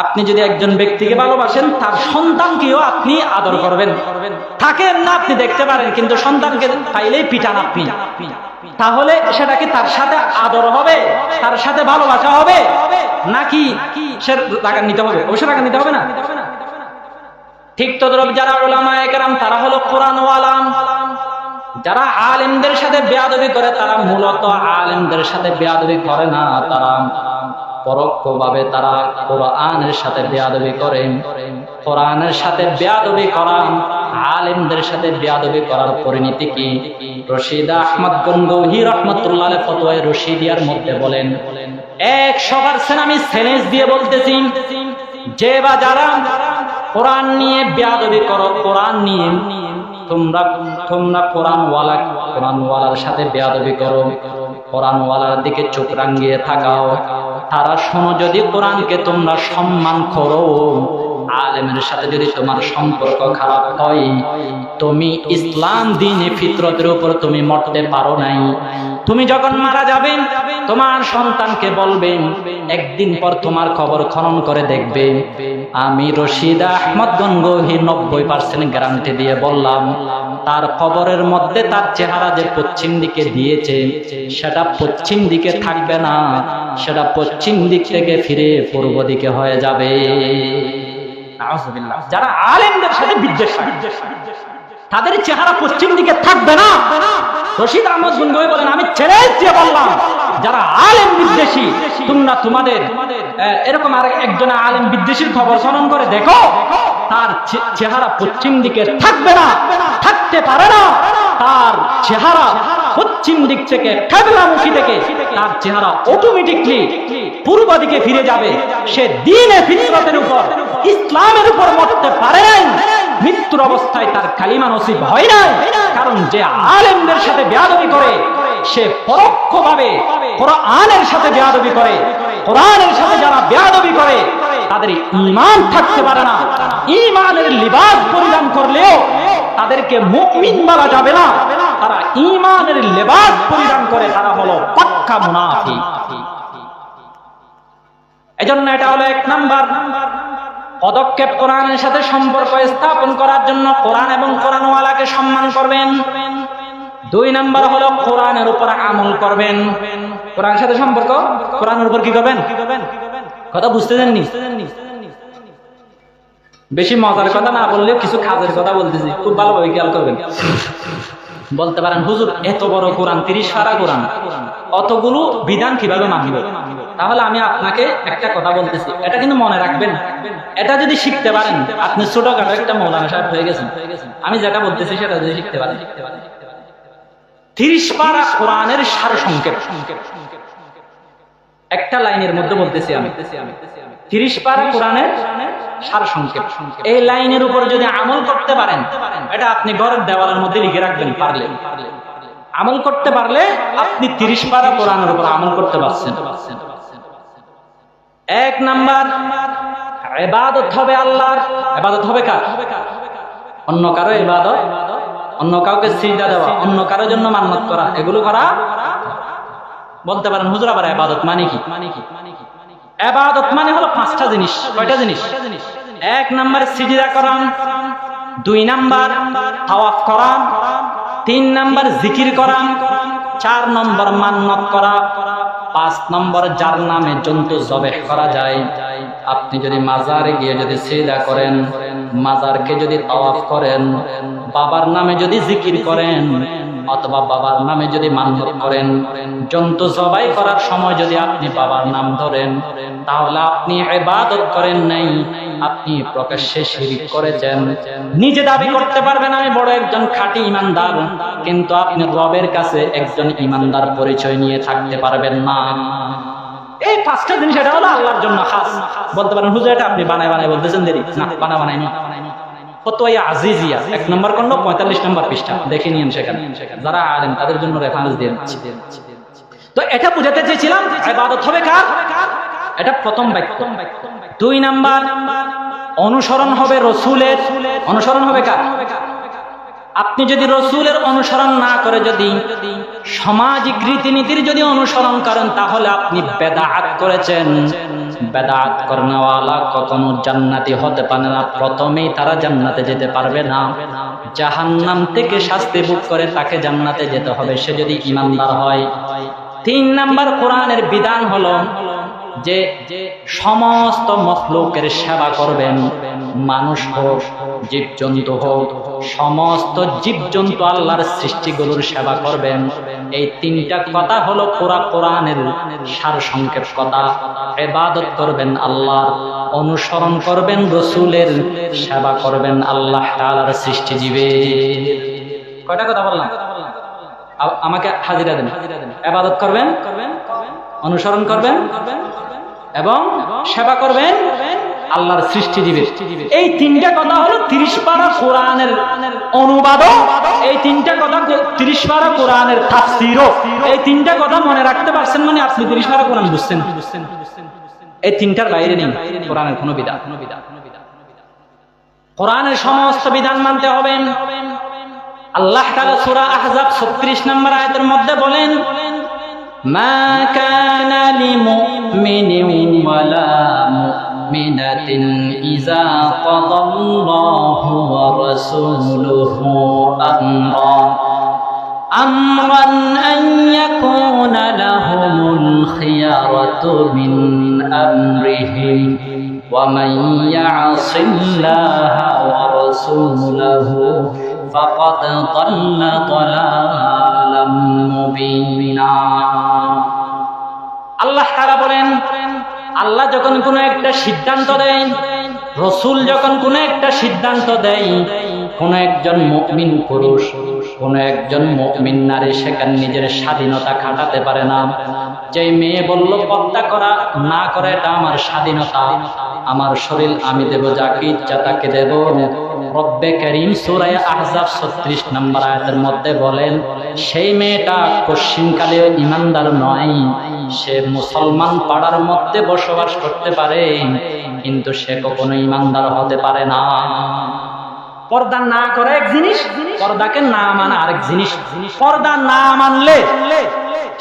আপনি যদি একজন ব্যক্তিকে ভালোবাসেন, তার সন্তানকেও আপনি আদর করবেন। থাকেন না আপনি দেখতে পারেন, কিন্তু সন্তানকে পাইলেই পিটান আপনি, তাহলে সেটা কি তার সাথে আদর হবে, তার সাথে ভালোবাসা হবে, নাকি সে রাগ নিতে হবে? অবশ্যই রাগ নিতে হবে না। ঠিক তদ্রুপ যারা উলামায়ে কেরাম, তারা হলো কোরআন ওয়ালা। যারা আলেমদের সাথে বেয়াদবি করে, তারা মূলত আলেমদের সাথে বেয়াদবি করে না, তারা পরোক্ষভাবে তারা কোরআনের সাথে বেয়াদবি করে। কোরআনের সাথে বেয়াদবি করা, আলেমদের সাথে বেয়াদবি করার পরিণতি কি? রশিদ আহমদ গঙ্গোহী রাহমাতুল্লাহ আলাইহি ফতোয়ায়ে রশিদিয়ার মধ্যে বলেন, 100% আমি চ্যালেঞ্জ দিয়ে বলতেছি, যে বা যারা কোরআন নিয়ে বেয়াদবি করো, কোরআন নিয়ে তোমরা কোরআনওয়ালার সাথে বেয়াদবি করো, কোরআনওয়ালার দিকে চোখ রাঙিয়ে থাকাও, তারা শোনো, যদি কোরআনকে তোমরা সম্মান করো, আলেমের সাথে যদি তোমার সম্পর্ক খারাপ হয়, তুমি ইসলাম দ্বীনে ফিতরতের উপর তুমি মরতে পারো নাই। তুমি যখন মারা যাবে, তোমার সন্তানকে বলবে, একদিন পর তোমার খবর খনন করে দেখবে। আমি রশিদ আহমদ গঙ্গোহী 90% গ্যারান্টি দিয়ে বললাম, তার কবরের মধ্যে তার চেহারা যে পশ্চিম দিকে দিয়েছে, সেটা পশ্চিম দিকে থাকবে না, সেটা পশ্চিম দিক থেকে ফিরে পূর্ব দিকে হয়ে যাবে। যারা আলেমদের সাথে বিদ্বেষ, তাদের চেহারা পশ্চিম দিকে থাকবে না। রশিদ আহমদ গঙ্গোহী বলেন, আমি ছেড়ে দিয়ে বললাম, যারা আলেম বিদ্বেষী, তোমরা তোমাদের এরকম আর একজন আলেম বিদ্বেষীর খবর খনন করে দেখো, তার চেহারা পশ্চিম দিকে থাকবে না, থাকতে পারে না। তার চেহারা পশ্চিম দিক থেকে, কেবলামুখী থেকে তার চেহারা অটোমেটিকলি পূর্ব দিকে ফিরে যাবে। সে দ্বীনে ফিতরতের উপর, ইসলামের উপর মরতে পারে নাই, মৃত্যুর অবস্থায় তার কালিমা নসিব হয় নাই। কারণ যে আলেমদের সাথে বেয়াদবি করে, সে পরোক্ষভাবে কোরআনের সাথে বেয়াদবি করে। কোরআনের সাথে যারা বেয়াদবি করে, তাদের ঈমান থাকতে পারে না। ঈমানের লিবাস পরিধান করলেও তাদেরকে মুমিন বলা যাবে না। তারা ঈমানের লিবাস পরিধান করে, তারা হলো পাক্কা মুনাফিক। এজন্য এটা হলো 1 নাম্বার পদক্ষেপ, কোরআনের সাথে সম্পর্ক স্থাপন করার জন্য কোরআন এবং কোরআনওয়ালাকে সম্মান করবেন। 2 নাম্বার হলো কোরআনের উপর আমল করবেন। কোরআনের সাথে সম্পর্ক, কোরআনের উপর কি করবেন? কথা বুঝতে দেননি? বেশি মজার কথা না বললেও কিছু কাজের কথা বলতেছি, খুব ভালোভাবে খেয়াল করবেন। বলতে পারেন, হুজুর এত বড় কোরআন, 30 পারা কোরআন, অতগুলো বিধান কিভাবে মানব? তাহলে আমি আপনাকে একটা কথা বলতেছি, এটা কিন্তু মনে রাখবেন। এটা যদি শিখতে পারেন, আপনি ছোটখাটো একটা মৌলানা সাহেব হয়ে গেছেন। আমি যেটা বলতেছি সেটা যদি শিখতে পারেন, 30 পারা কোরআনের সারসংক্ষেপ একটা লাইনের মধ্যে বলতেছি আমি। 30 পারা কোরআনের সারসংক্ষেপ, এই লাইনের উপর যদি আমল করতে পারেন, এটা আপনি ঘরের দেওয়ালের মধ্যে লিখে রাখবেন। পারলে আমল করতে পারলে আপনি 30 পারা কোরআনের উপর আমল করতে পারছেন। 1 নাম্বার, ইবাদত হবে আল্লাহর। ইবাদত হবে কার? অন্য কারো ইবাদত, অন্য কাউকে সিজদা দেওয়া, অন্য কারোর জন্য মান্নত করা, এগুলো করা। বলতে পারেন, হুজুর আবার ইবাদত মানে কি? ইবাদত মানে হলো 5টা জিনিস। কয়টা জিনিস? 1 নাম্বার সিজদা করা, 2 নাম্বার তাওয়াফ করা, 3 নাম্বার জিকির করা, 4 নম্বর মান্নত করা, 5 নম্বর যার নামে জন্তু জবেহ করা যায়। আপনি যদি মাজারে গিয়ে যদি সিজদা করেন, মাজারকে যদি তাওয়াফ করেন, বাবার নামে যদি জিকির করেন, অথবা বাবার নামে যদি মান্নত করেন, জন্তু জবাই করার সময় যদি আপনি বাবার নাম ধরেন, তাহলে আপনি ইবাদত করেন নাই, আপনি প্রকাশ্যে শিরক করেছেন। নিজে দাবি করতে পারবেন আমি বড় একজন খাঁটি ইমানদার, কিন্তু আপনি রবের কাছে একজন ইমানদার পরিচয় নিয়ে থাকতে পারবেন না। এই 5টা জিনিস, এটা হলো আল্লাহর জন্য খাস। বলতে পারেন, হুজুর এটা আপনি বানায় বলতেছেন, দেরি না, বানাই ফতোয়া আজিজিয়া 1 নম্বর খন্ড 45 নম্বর পৃষ্ঠা দেখে নিন, সেখানে যারা আলেম তাদের জন্য রেফারেন্স দিয়ে দিচ্ছি। তো এটা বুঝাতে চেয়েছিলাম, ইবাদত হবে কার? এটা প্রথম বাক্য। 2 নাম্বার, অনুসরণ হবে রাসূলের। অনুসরণ হবে কার? আপনি যদি রাসূলের অনুসরণ না করে যদি সামাজিক রীতিনীতির যদি অনুসরণ করেন, তাহলে আপনি বেদাত করেছেন। বেদাত করনেওয়ালা কখনো জান্নাতি হতে পারে না। প্রথমেই তারা জান্নাতে যেতে পারবে না। জাহান্নাম থেকে শাস্তি ভোগ করে তাকে জান্নাতে যেতে হবে, সে যদি ইমানদার হয়। 3 নাম্বার, কোরআনের বিধান হলো যে সমস্ত মখলুকের সেবা করবেন, মানুষ হোক, জীবজন্তু হোক, সমস্ত জীবজন্তু আল্লাহর সৃষ্টিগুলোর সেবা করবেন। এই 3টা কথা হলো পুরা কোরআনের সারসংক্ষেপ কথা। ইবাদত করবেন আল্লাহর, অনুসরণ করবেন রাসূলের, সেবা করবেন আল্লাহ তাআলার সৃষ্টিজীবের। কয়টা কথা বললাম? আমাকে হাজিরা দেন। ইবাদত করবেন, অনুসরণ করবেন এবং সেবা করবেন আল্লাহর সৃষ্টিজীবীর। এই তিনটা কথা হলো 30 পারা কোরআনের অনুবাদও, এই তিনটা কথা 30 পারা কোরআনের তাফসীরও। এই তিনটা কথা মনে রাখতে পারছেন মানে আপনি 30 পারা কোরআন বুঝছেন। এই তিনটার বাইরে নেই কোরআনের কোনো বিধান। কোরআনের সমস্ত বিধান মানতে হবে। আল্লাহ তাআলা সূরা আহজাব 36 নম্বর আয়াতের মধ্যে বলেন, মা কানা লিমুমিনিন ওয়ালা মুমিনাতিন ইযা কাদাল্লাহু ওয়া রাসূলুহু আমরান আন ইয়াকুনা লাহুমুল খিয়ারাতু মিন আমরিহিম ওয়া মান ইয়াসিল্লাহা ওয়া রাসূলুহু ফাকাদ দাল্লা দালালাম মুবিনা। আল্লাহ তাআলা বলেন, আল্লাহ যখন কোনো একটা সিদ্ধান্ত দেয়, রাসূল যখন কোনো একটা সিদ্ধান্ত দেয়, কোন একজন মুমিন পুরুষ, কোন একজন মুমিন নারী সেখানে নিজের স্বাধীনতা খাটাতে পারে না। যে মেয়ে বলল পর্দা করা না করে এটা আমার স্বাধীনতা, আমার শরীর আমি দেব, যাকে ইচ্ছা তাকে দেব। রব্বে কারীম সূরা আহজাব 36 নম্বর আয়াতের মধ্যে বলেন, সেই মেয়েটা পশ্চিমকালে ঈমানদার নয়, সে মুসলমান পাড়ার মধ্যে বসবাস করতে পারে কিন্তু সে কখনো ঈমানদার হতে পারে না। পর্দা না করে এক জিনিস, পর্দাকে না মানা আরেক জিনিস। পর্দা না মানলে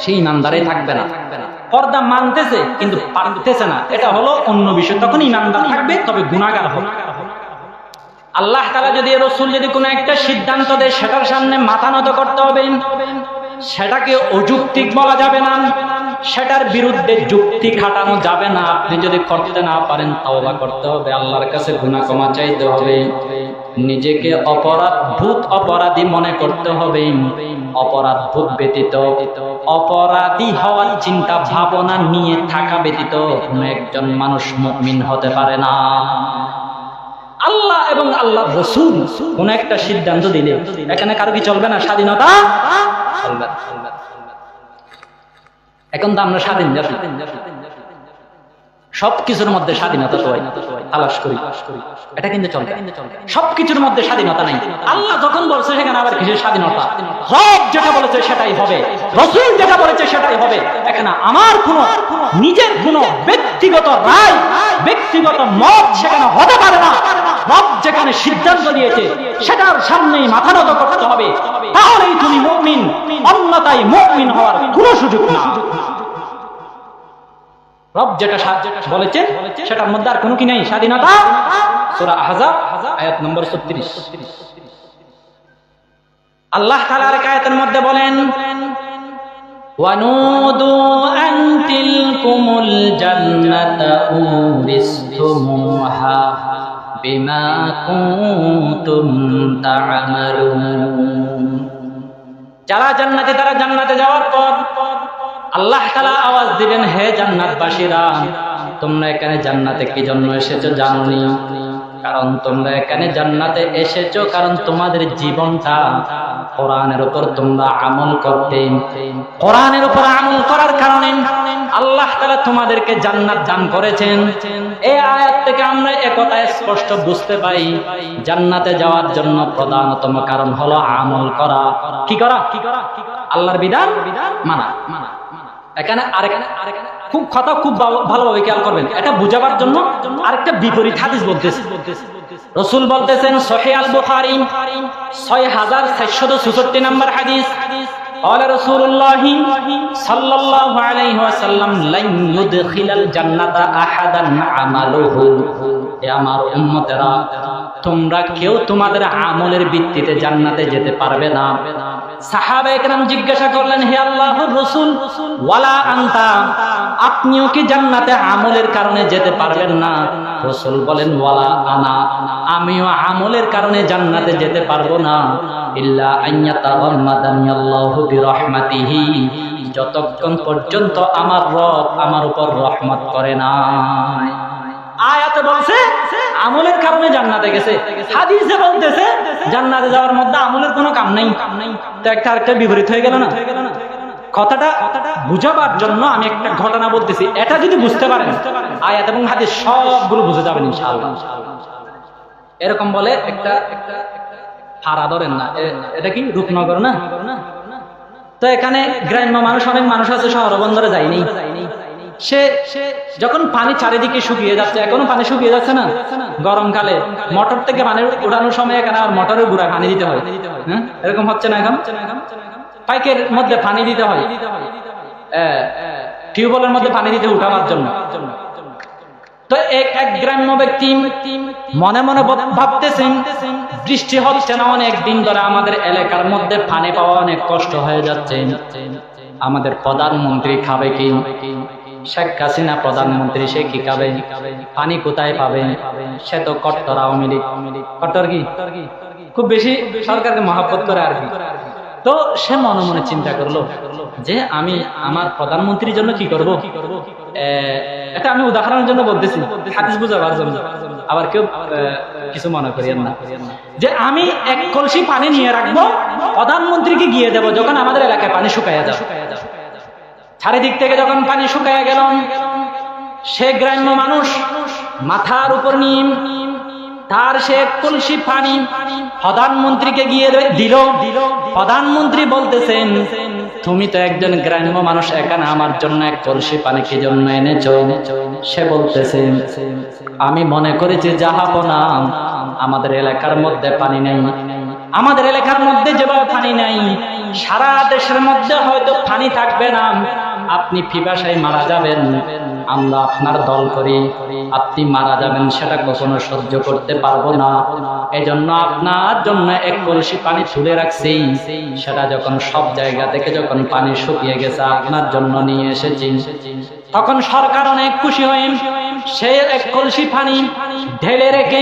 সে ঈমানদারই থাকবে না। পর্দা মানতেছে কিন্তু পারতেছে না, এটা হলো অন্য বিষয়, তখন ঈমানদার থাকবে তবে গুনাহগার হবে। আল্লাহ তাআলা যদি রাসূল যদি কোনো একটা সিদ্ধান্ত দেয় সেটার সামনে মাথা নত করতে হবে, সেটাকে অযৌক্তিক বলা যাবে না, সেটার বিরুদ্ধে যুক্তি খাটানো যাবে না। আপনি যদি করতে না পারেন তওবা করতে হবে, আল্লাহর কাছে গুনাহ ক্ষমা চাইতে হবে, নিজেকে অপরাধী মনে করতে হবে। অপরাধ বোধ ব্যতীত, অপরাধী হওয়ার চিন্তা ভাবনা নিয়ে থাকা ব্যতীত কোনো একজন মানুষ মুমিন হতে পারে না। আল্লাহ এবং আল্লাহর রাসূল কোন একটা সিদ্ধান্ত দিলে এখানে কারো কি চলবে না? স্বাধীনতা চলবে। এখন তো আমরা স্বাধীন জাতি, সবকিছুর মধ্যে স্বাধীনতা তো তালাশ করি, এটা কিন্তু চলবে। সবকিছুর মধ্যে স্বাধীনতা নাই। আল্লাহ যখন বলছে সেখানে আবার কিসের স্বাধীনতা? রব যেটা বলেছে সেটাই হবে, রাসূল যেটা বলেছে সেটাই হবে। এখানে আমার কোনো নিজের কোনো ব্যক্তিগত রায়, ব্যক্তিগত মত সেখানে হতে পারে না। রব যেখানে সিদ্ধান্ত দিয়েছে সেটার সামনেই মাথা নত করতে হবে, তাহলেই তুমি মুমিন, অন্যথায় মুমিন হওয়ার কোনো সুযোগ না। রব যেটা বলেছে সেটার মধ্যে আর কোনো কি নাই, স্বাধীনতা। সূরা আহজাব আয়াত নম্বর 36। আল্লাহ তাআলা আরেক আয়াতের মধ্যে বলেন, ওয়ানুদু আন তিলকুমুল জান্নাতা উরিসতুমুহা বিমা কুনতুম তা'মালুন। যারা জান্নাতে, তারা জান্নাতে যাওয়ার পর আল্লাহ তাআলা আওয়াজ দিবেন, হে জান্নাতবাসীরা, তোমরা এখানে জান্নাতে কি জন্য এসেছো জানোনি? কারণ তোমরা এখানে জান্নাতে এসেছো কারণ তোমাদের জীবনটা কোরআনের উপর তোমরা আমল করতে, কোরআনের উপর আমল করার কারণে আল্লাহ তাআলা তোমাদেরকে জান্নাত দান করেছেন। এই আয়াত থেকে আমরা একথা স্পষ্ট বুঝতে পাই, জান্নাতে যাওয়ার জন্য প্রধানতম কারণ হলো আমল করা। কি করা? আল্লাহর বিধান মানা। এখানে খুব কথা খুব ভালোভাবে খেয়াল করবেন, এটা বুঝাবার জন্য আরেকটা বিপরীত হাদিস বলতেছে। রাসূল বলতেছেন, সহিহ আল বুখারী 6466 নম্বর হাদিস, قال رسول الله صلى الله عليه وسلم لن يدخل الجنة أحدا عمله। এ আমার উম্মতেরা, তোমরা কেউ তোমাদের আমলের ভিত্তিতে জান্নাতে যেতে পারবে না। সাহাবায়ে কেরাম জিজ্ঞাসা করলেন, হে আল্লাহর রাসূল, ওয়ালা আনতা, আপনিও কি জান্নাতে আমলের কারণে যেতে পারবেন না? রাসূল বলেন, ওয়ালা আনা, আমিও আমলের কারণে জান্নাতে যেতে পারবো না। ইল্লা আইয়াতাগাম্মাদানি আল্লাহু বিরহমাতিহি, যতক্ষণ পর্যন্ত আমার রব আমার উপর রহমত করে না। আয়াতে বলছে আমলের কারণে জান্নাতে গেছে, হাদিসে বলতেছে জান্নাতে যাওয়ার মধ্যে আমলের কোনো কাম নাই। তো একটা আরেকটা বিপরীত হয়ে গেল না? কথাটা বুঝাবার জন্য আমি একটা ঘটনা বলতেছি, এটা যদি বুঝতে পারেন আয়াত এবং হাদিস সবগুলো বুঝে যাবেন ইনশাআল্লাহ। এরকম বলে একটা হারা ধরেন না, এটা কি রূপনগর না? তো এখানে গ্রাম্য মানুষ, অনেক মানুষ আছে শহর বন্দরে যায়নি। সে যখন পানি চারিদিকে শুকিয়ে যাচ্ছে, এখনো পানি শুকিয়ে যাচ্ছে না, গরমকালে মোটর থেকে পানি উঠানোর সময় এখানে আর মোটরের গুঁড়ায় পানি দিতে হয়। হ্যাঁ, এরকম হচ্ছে না? এখন পাইকের মধ্যে পানি দিতে হয়, টিউবওয়েলের মধ্যে পানি দিতে উঠাবার জন্য। তো এক গ্রাম্য ব্যক্তি মনে মনে ভাবতেছেন বৃষ্টি হচ্ছে না অনেক দিন ধরে, আমাদের এলাকার মধ্যে পানি পাওয়া অনেক কষ্ট হয়ে যাচ্ছে, আমাদের প্রধানমন্ত্রী খাবে কি? শেখ হাসিনা প্রধানমন্ত্রী, সে কি খাবে? পানি কোথায় পাবে? সে তো কট্টর আওয়ামী লীগ, কট্টর কি খুব বেশি সরকারকে মহাব্বত করে আর কি। তো সে মনে মনে চিন্তা করলো যে আমি আমার প্রধানমন্ত্রীর জন্য কি করব। এটা আমি উদাহরণের জন্য বলতেছি, হাদিস বুঝাবার জন্য, আবার কেউ কিছু মনে করিয়েন না, যে আমি এক কলসি পানি নিয়ে রাখবো, প্রধানমন্ত্রীকে গিয়ে দেবো যখন আমাদের এলাকায় পানি শুকাইয়া যাবে। চারিদিক থেকে যখন পানি শুকাইয়া গেল, সে গ্রাম্য মানুষ মাথার উপর নিয়ে তার সে কলসি পানি প্রধানমন্ত্রীকে গিয়ে দিল। প্রধানমন্ত্রী বলতেছেন, তুমি তো একজন গ্রাম্য মানুষ, এখানে আমার জন্য এক কলসি পানি কি জন্য এনেছো? সে বলতেছে, আমি মনে করেছি জাহাপনা আমাদের এলাকার মধ্যে পানি নেই, আমাদের এলাকার মধ্যে যেভাবে পানি নাই সারা দেশের মধ্যে হয়তো পানি থাকবে না, আপনি পিপাসায় মারা যাবেন, আমরা আপনার দল করি, আপনি মারা যাবেন সেটা কখনো সহ্য করতে পারবো না, এজন্য আপনার জন্য এক কলসি পানি তুলে রাখছি, সেটা যখন সব জায়গা থেকে যখন পানি শুকিয়ে গেছে আপনার জন্য নিয়ে এসেছি। তখন সরকার অনেক খুশি হয়ে সে এক কলসি পানি ঢেলে রেখে,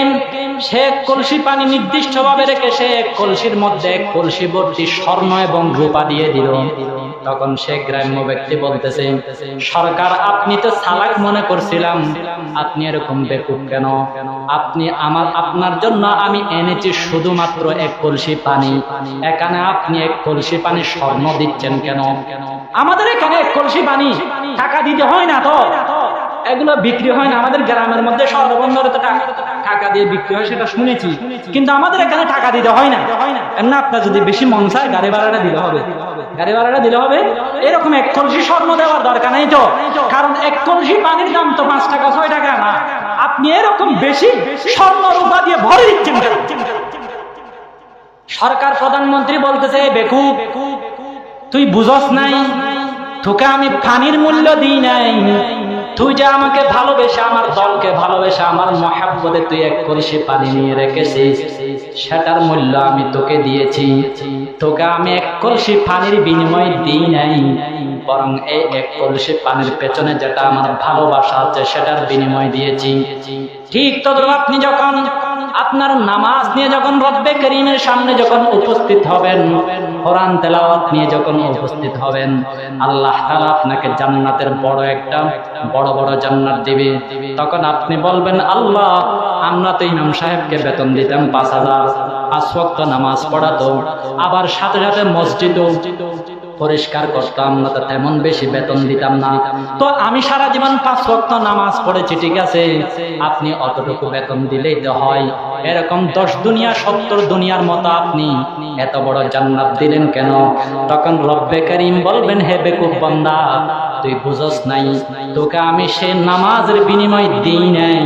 সে এক কলসি পানি নির্দিষ্ট ভাবে রেখে সে এক কলসির মধ্যে এক কলসি ভর্তি স্বর্ণ এবং রূপা দিয়ে দিল। তখন সে গ্রাম্য ব্যক্তি বলতেছে, সরকার আপনি তো চালাক মনে করছিলাম, আপনি এরকম বেকুব কেন? আপনি আপনার জন্য আমি এনেছি শুধুমাত্র এক কলসি পানি, এখানে আপনি এক কলসি পানি স্বর্ণ দিচ্ছেন কেন? আমাদের এখানে এক কলসি পানি টাকা দিতে হয় না, তো এগুলো বিক্রি হয় না, আমাদের গ্রামের মধ্যে শহরবন্দরে তো টাকা দিয়ে বিক্রি হয় সেটা শুনেছি, কিন্তু আমাদের এখানে টাকা দিতে হয় না। এমনি আপনার যদি বেশি মন চায় গাড়ি ভাড়াটা দিলে হবে, গাড়ি ভাড়াটা দিলে হবে, এরকম এক কলসি স্বর্ণ দেওয়ার দরকার নেই তো, কারণ এক কলসি পানির দাম তো 5 টাকা 6 টাকা না, আপনি এরকম বেশি স্বর্ণ রূপা দিয়ে ভরে দিচ্ছেন। সরকার প্রধানমন্ত্রী বলতেছে, বেকুব তুই বুঝস নাই, তোকে আমি পানির মূল্য দিই নাই, তুই যে আমাকে ভালোবেসে, আমার দলকে ভালোবেসে, আমার মহাব্বতে তুই এক কলসি পানি নিয়ে রেখেছিস, সেটার মূল্য আমি তোকে দিয়েছি, তোকে আমি এক কলসি পানির বিনিময়ে দিই নাই, বরং এই এক কলসি পানির পেছনে যেটা আমার ভালোবাসা আছে সেটার বিনিময় দিয়েছি। ঠিক তদ্রূপ আপনি যখন আপনার নামাজ নিয়ে যখন রব্বে করিমের সামনে যখন উপস্থিত হবেন, কোরআন তেলাওয়াত নিয়ে যখন উপস্থিত হবেন, আল্লাহ তাআলা আপনাকে জান্নাতের বড় বড় জান্নাত দিবে। তখন আপনি বলবেন, আল্লাহ আমরা তো ইমাম সাহেবকে বেতন দিতাম 5,000, 5 ওয়াক্ত নামাজ পড়াতো, আবার সাথে সাথে মসজিদও পরিষ্কার করতাম না, তো তেমন বেশি বেতন দিতাম না, তো আমি সারা জীবন 5 ওয়াক্ত নামাজ পড়েছি, ঠিক আছে, আপনি অতটুকু বেতন দিলেই তো হয়, এরকম 10 দুনিয়া 70 দুনিয়ার মতো আপনি এত বড় জান্নাত দিলেন কেন? তখন রব্বে করিম বলবেন, হে বেকুব বান্দা, তুই বুঝস নাই, তোকে আমি সে নামাজের বিনিময় দিই নাই,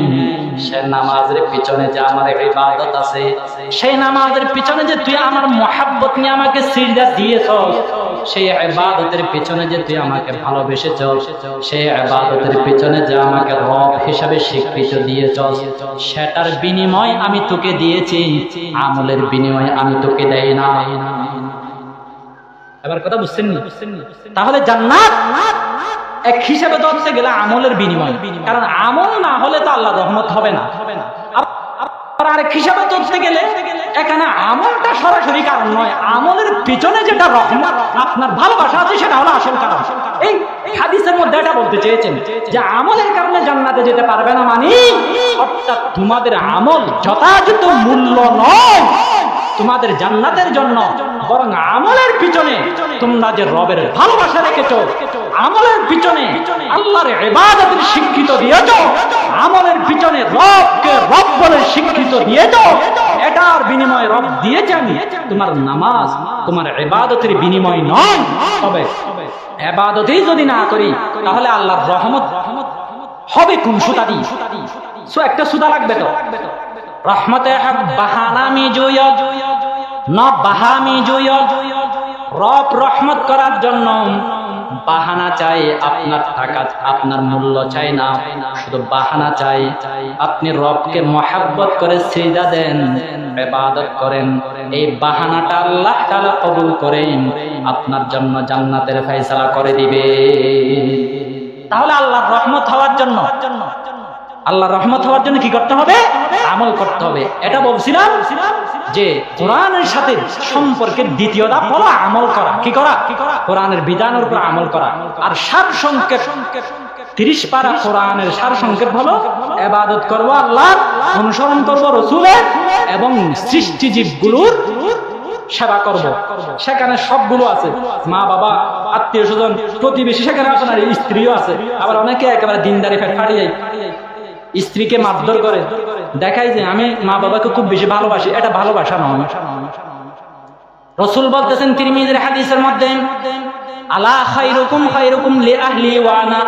সে নামাজের পিছনে যে আমার ইবাদত আছে, সেই নামাজের পিছনে যে তুই আমার মহব্বত নিয়ে আমাকে সিজদা দিয়েছস, সেই ইবাদতের পিছনে যে তুই আমাকে ভালোবেসেছস, সেই ইবাদতের পিছনে যে আমাকে রব হিসাবে স্বীকৃতি দিয়েছস, সেটার বিনিময় আমি তোকে দিয়েছি, আমলের বিনিময় আমি তোকে দেই না। এবার কথা বুঝছেন? তাহলে জান্নাত এক হিসাবে ধরতে গেলে আমলের বিনিময়, কারণ আমল না হলে তো আল্লাহর রহমত হবে না। আর আরেক হিসাবে ধরতে গেলে এখানে আমলটা সরাসরি কারণ নয়, আমলের পিছনে যেটা রহমত আপনার ভালোবাসা আছে সেটা হলো আসল কারণ। এই হাদিসের মধ্যে এটা বলতে চেয়েছেন যে আমলের কারণে জান্নাতে যেতে পারবে না, মানে অর্থাৎ তোমাদের আমল যথাযথ মূল্য নয়, তোমাদের জান্নাতের জন্য, বরং আমলের পিছনে তোমরা যে রবের ভালোবাসা রেখেছো, আমলের পিছনে আল্লাহর ইবাদতের শিক্ষিত দিয়েছো, আমলের পিছনে রবকে রব বলে শিক্ষিত দিয়েছো, এটার বিনিময়ে রব দিয়েছেন তোমার নামাজ, তোমার ইবাদতের বিনিময় নয়। তবে ইবাদতই যদি না করি তাহলে আল্লাহর রহমত হবে কোন সুতা দিয়ে? সো একটা সুতা লাগবে তো। রহমতে বাহানামি জুয় না বাহামি জুয়, রব রহমত করার জন্য বাহানা চাই, আপনার টাকা আপনার মূল্য চাই না, শুধু বাহানা চাই। আপনি রবকে মহব্বত করে সিজদা দেন, ইবাদত করেন, এই বাহানাটা আল্লাহ তাআলা কবুল করেন, আপনার জন্য জান্নাতের ফয়সালা করে দিবে। তাহলে আল্লাহর রহমত হওয়ার জন্য, আল্লাহর রহমত হওয়ার জন্য কি করতে হবে? আমল করতে হবে। এটা বলছিলাম যে কোরআনের সাথে সম্পর্কের দ্বিতীয় ধাপ হলো আমল করা। কি করা? কোরআনের বিধানের উপর আমল করা। আর সার সংক্ষেপ 30 পারা কোরআনের সার সংক্ষেপ হলো ইবাদত করব আল্লাহর, অনুসরণ করব রাসূলের, এবং সৃষ্টিজীবগুলোর সেবা করব। সেখানে সবগুলো আছে, মা বাবা, আত্মীয় স্বজন, প্রতিবেশী, সেখানে আপনার স্ত্রীও আছে। আবার অনেকে একেবারে দিনদারি ফাটিয়ে স্ত্রীকে মারধর করে, দেখাই যে আমি মা বাবাকে খুব বেশি ভালোবাসি, এটা ভালোবাসা নয়। রাসূল বলতেছেন তিরমিজির হাদিসের মধ্যে, আলা খায়রুকুম খায়রুকুম লিআহলি ওয়া আনা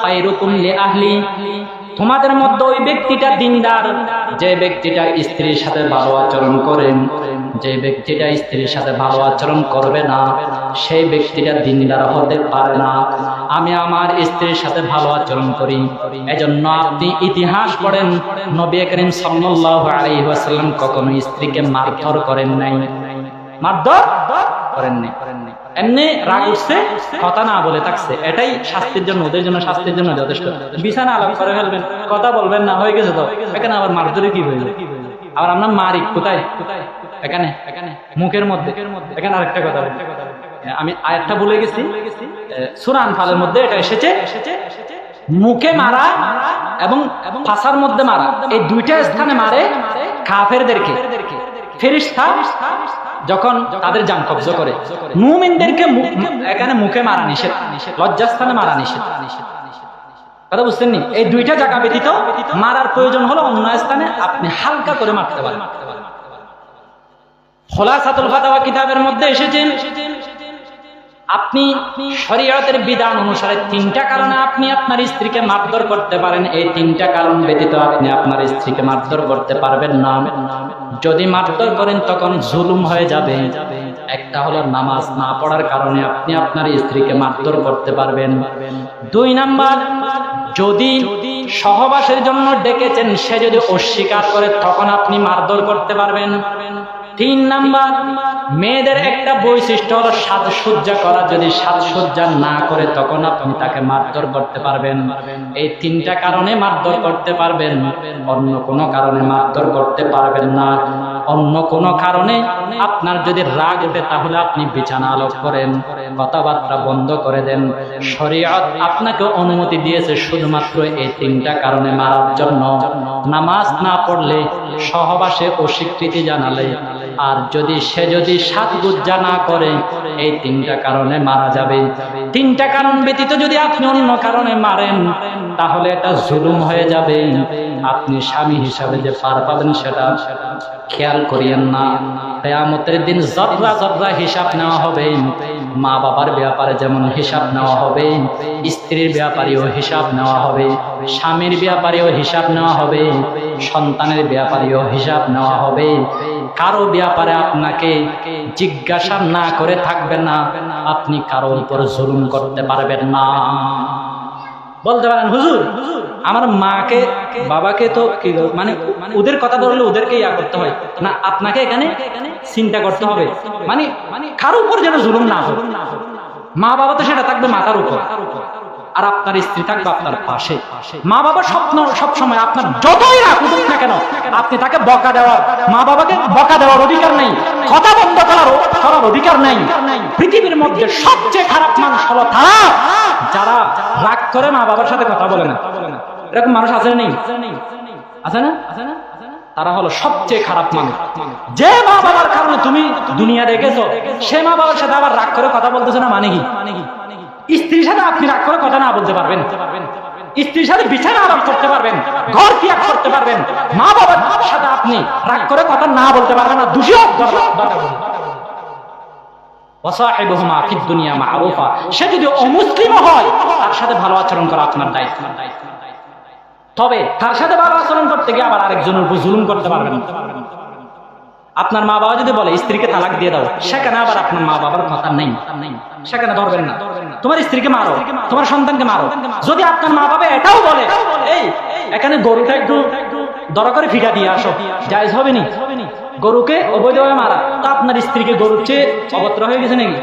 খায়রুকুম লিআহলি, তোমাদের মধ্যে ওই ব্যক্তিটা দিনদার যে ব্যক্তিটা স্ত্রীর সাথে ভালো আচরণ করেন, যে ব্যক্তিটা স্ত্রীর সাথে ভালো আচরণ করবে না সেই ব্যক্তিটা দিনদার হতে পারে না। আমি আমার স্ত্রীর সাথে ভালো আচরণ করি, এজন্য আপনি ইতিহাস পড়েন, নবী করিম সাল্লাল্লাহু আলাইহি ওয়াসাল্লাম কখনো স্ত্রীকে মারধর করেন নাই, মারধর করেন নাই। এমনি রাগ উঠছে, কথা না বলে থাকছে, এটাই শাস্তির জন্য, ওদের জন্য শাস্তির জন্য যথেষ্ট। বিছানা আলাপ করে ফেলবেন, কথা বলবেন না, হয়ে গেছে তো। এখানে আবার মারধরে কি হইল? আবার আমরা মারি কোথায়? এখানে মুখের মধ্যে। এখানে আরেকটা কথা, আমি আয়াতটা ভুলে গেছি, সূরা আনফালের মধ্যে এটা এসেছে, মুখে মারা এবং ফাসার মধ্যে মারা, এই দুইটা স্থানে মারে কাফেরদেরকে ফেরেশতা যখন তাদের জান কবজা করে। মুমিনদেরকে এখানে মুখে মারা নিষেধ, লজ্জাস্থানে মারা নিষেধ। কথা বুঝছেন নি? এই দুইটা জায়গা ব্যতীত মারার প্রয়োজন হলো অন্য স্থানে আপনি হালকা করে মারতে পারেন। খোলাসাতুল ফাতাওয়া কিতাবের মধ্যে এসেছেন, আপনি শরীয়তের বিধান অনুসারে 3টা কারণে আপনি আপনার স্ত্রীকে মারধর করতে পারেন। এই 3টা কারণ ব্যতীত আপনি আপনার স্ত্রীকে মারধর করতে পারবেন না। যদি মারধর করেন তখন জুলুম হয়ে যাবে। একটা হলো নামাজ না পড়ার কারণে আপনি আপনার স্ত্রীকে মারধর করতে পারবেন। 2 নাম্বার, যদি সহবাসের জন্য ডেকেছেন সে যদি অস্বীকার করে তখন আপনি মারধর করতে পারবেন। 3 নাম্বার, মেয়েদের একটা বৈশিষ্ট্য হলো সাজসজ্জা করা, যদি সাজসজ্জা না করে তখন আপনি তাকে মারধর করতে পারবেন। এই 3টা কারণে মারধর করতে পারবেন, অন্য কোনো কারণে মারধর করতে পারবেন না। অন্য কোনো কারণে আপনার যদি রাগ ওঠে তাহলে আপনি বিছানা আলাপ করেন, কথাবার্তা বন্ধ করে দেন। শরীয়ত আপনাকে অনুমতি দিয়েছে শুধুমাত্র এই 3টা কারণে মারার জন্য। নামাজ না পড়লে, সহবাসে অস্বীকৃতি জানালে, আর যদি সাজসজ্জা না করে, এই 3টা কারণে মারা যাবে। 3টা কারণ ব্যতীত যদি আপনি অন্য কারণে মারেন তাহলে এটা জুলুম হয়ে যাবে। আপনি স্বামী হিসাবে যে পার পাবেন সেটা খেয়াল করিয়েন না। কিয়ামতের দিন জররা জররা হিসাব নেওয়া হবে। মা বাবার ব্যাপারে যেমন হিসাব নেওয়া হবে, স্ত্রীর ব্যাপারেও হিসাব নেওয়া হবে, স্বামীর ব্যাপারেও হিসাব নেওয়া হবে, সন্তানের ব্যাপারেও হিসাব নেওয়া হবে। কারো ব্যাপারে আপনাকে জিজ্ঞাসা না করে থাকবেন না, আপনি কারো উপর জুলুম করতে পারবেন না। বলতে পারেন হুজুর আমার মাকে বাবাকে তো মানে ওদের কথা বললে ওদেরকে ইয়া করতে হয় না, আপনাকে এখানে চিন্তা করতে হবে, মানে কারো উপর যেন জুলুম না হয়। মা বাবা তো সেটা থাকবে মাথার উপর, আর আপনার স্ত্রী থাকবে আপনার পাশে। মা বাবা সব সময় আপনার যতই রাগ উঠুক না কেন আপনি তাকে বকা দেওয়ার, মা বাবাকে বকা দেওয়ার অধিকার নেই, কথা বন্ধ করার অধিকার নেই। পৃথিবীর মধ্যে সবচেয়ে খারাপ মানুষ হলো তারা যারা রাগ করে মা বাবার সাথে কথা বলে না। এরকম মানুষ আছে নেই? আছে না? তারা হলো সবচেয়ে খারাপ মানুষ। যে মা বাবার কারণে তুমি দুনিয়া দেখেছো, সে মা বাবার সাথে আবার রাগ করে কথা বলতেছে না, মানে কি? স্ত্রীর সাথে আপনি রাগ করে কথা না বলতে পারবেন, স্ত্রীর সাথে বিছানা আরাম করতে পারবেন, ঘর ত্যাগ করতে পারবেন, মা বাবার সাথে আপনি রাগ করে কথা না বলতে পারবেন না, দোষী ওয়াসাহিবুহুমা ফিদ দুনিয়া মা'রুফা। সে যদি অমুসলিম হয় তার সাথে ভালো আচরণ করা আপনার দায়িত্ব। তবে তার সাথে ভালো আচরণ করতে গিয়ে আবার আরেকজনের উপর জুলুম করতে পারবেন না। আপনার মা বাবা যদি বলে স্ত্রীকে তালাক দিয়ে দাও, সেখানে আবার আপনার মা বাবার কথা নেই, সেখানে ধরবেন না। তোমার স্ত্রীকে মারো, তোমার সন্তানকে মারো। যদি আপনার মা বাবা এটাও বলে এই এখানে গরুটা একটু দরা করে ফিটা দিয়ে আসো, জায়েজ হবে নি? গরুকে অবৈধভাবে মারা, তা আপনার স্ত্রীকে গরুর চেয়ে অভদ্র হয়ে গেছে নাকি?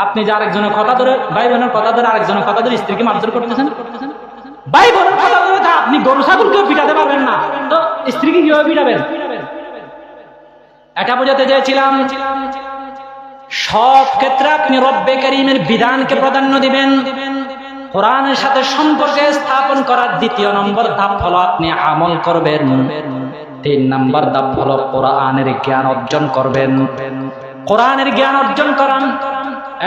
আপনি যে আরেকজনের কথা ধরে, ভাই বোনের কথা ধরে আরেকজনের কথা ধরে স্ত্রীকে মারধর করতেছেন, ভাই বোনের কথা ধরে আপনি গরু ছাগলকেও পিটাতে পারবেন না, তো স্ত্রীকে কিভাবে পিটাবেন? এটা বোঝাতে চেয়েছিলাম সব ক্ষেত্রে আপনি রব্বে কারীমের বিধানকে প্রাধান্য দিবেন। কোরআনের সাথে সম্পর্ক স্থাপন করার দ্বিতীয় নম্বর ধাপ হলো আপনি আমল করবেন। 3 নম্বর ধাপ হলো কোরআনের জ্ঞান অর্জন করবেন। কোরআনের জ্ঞান অর্জন করান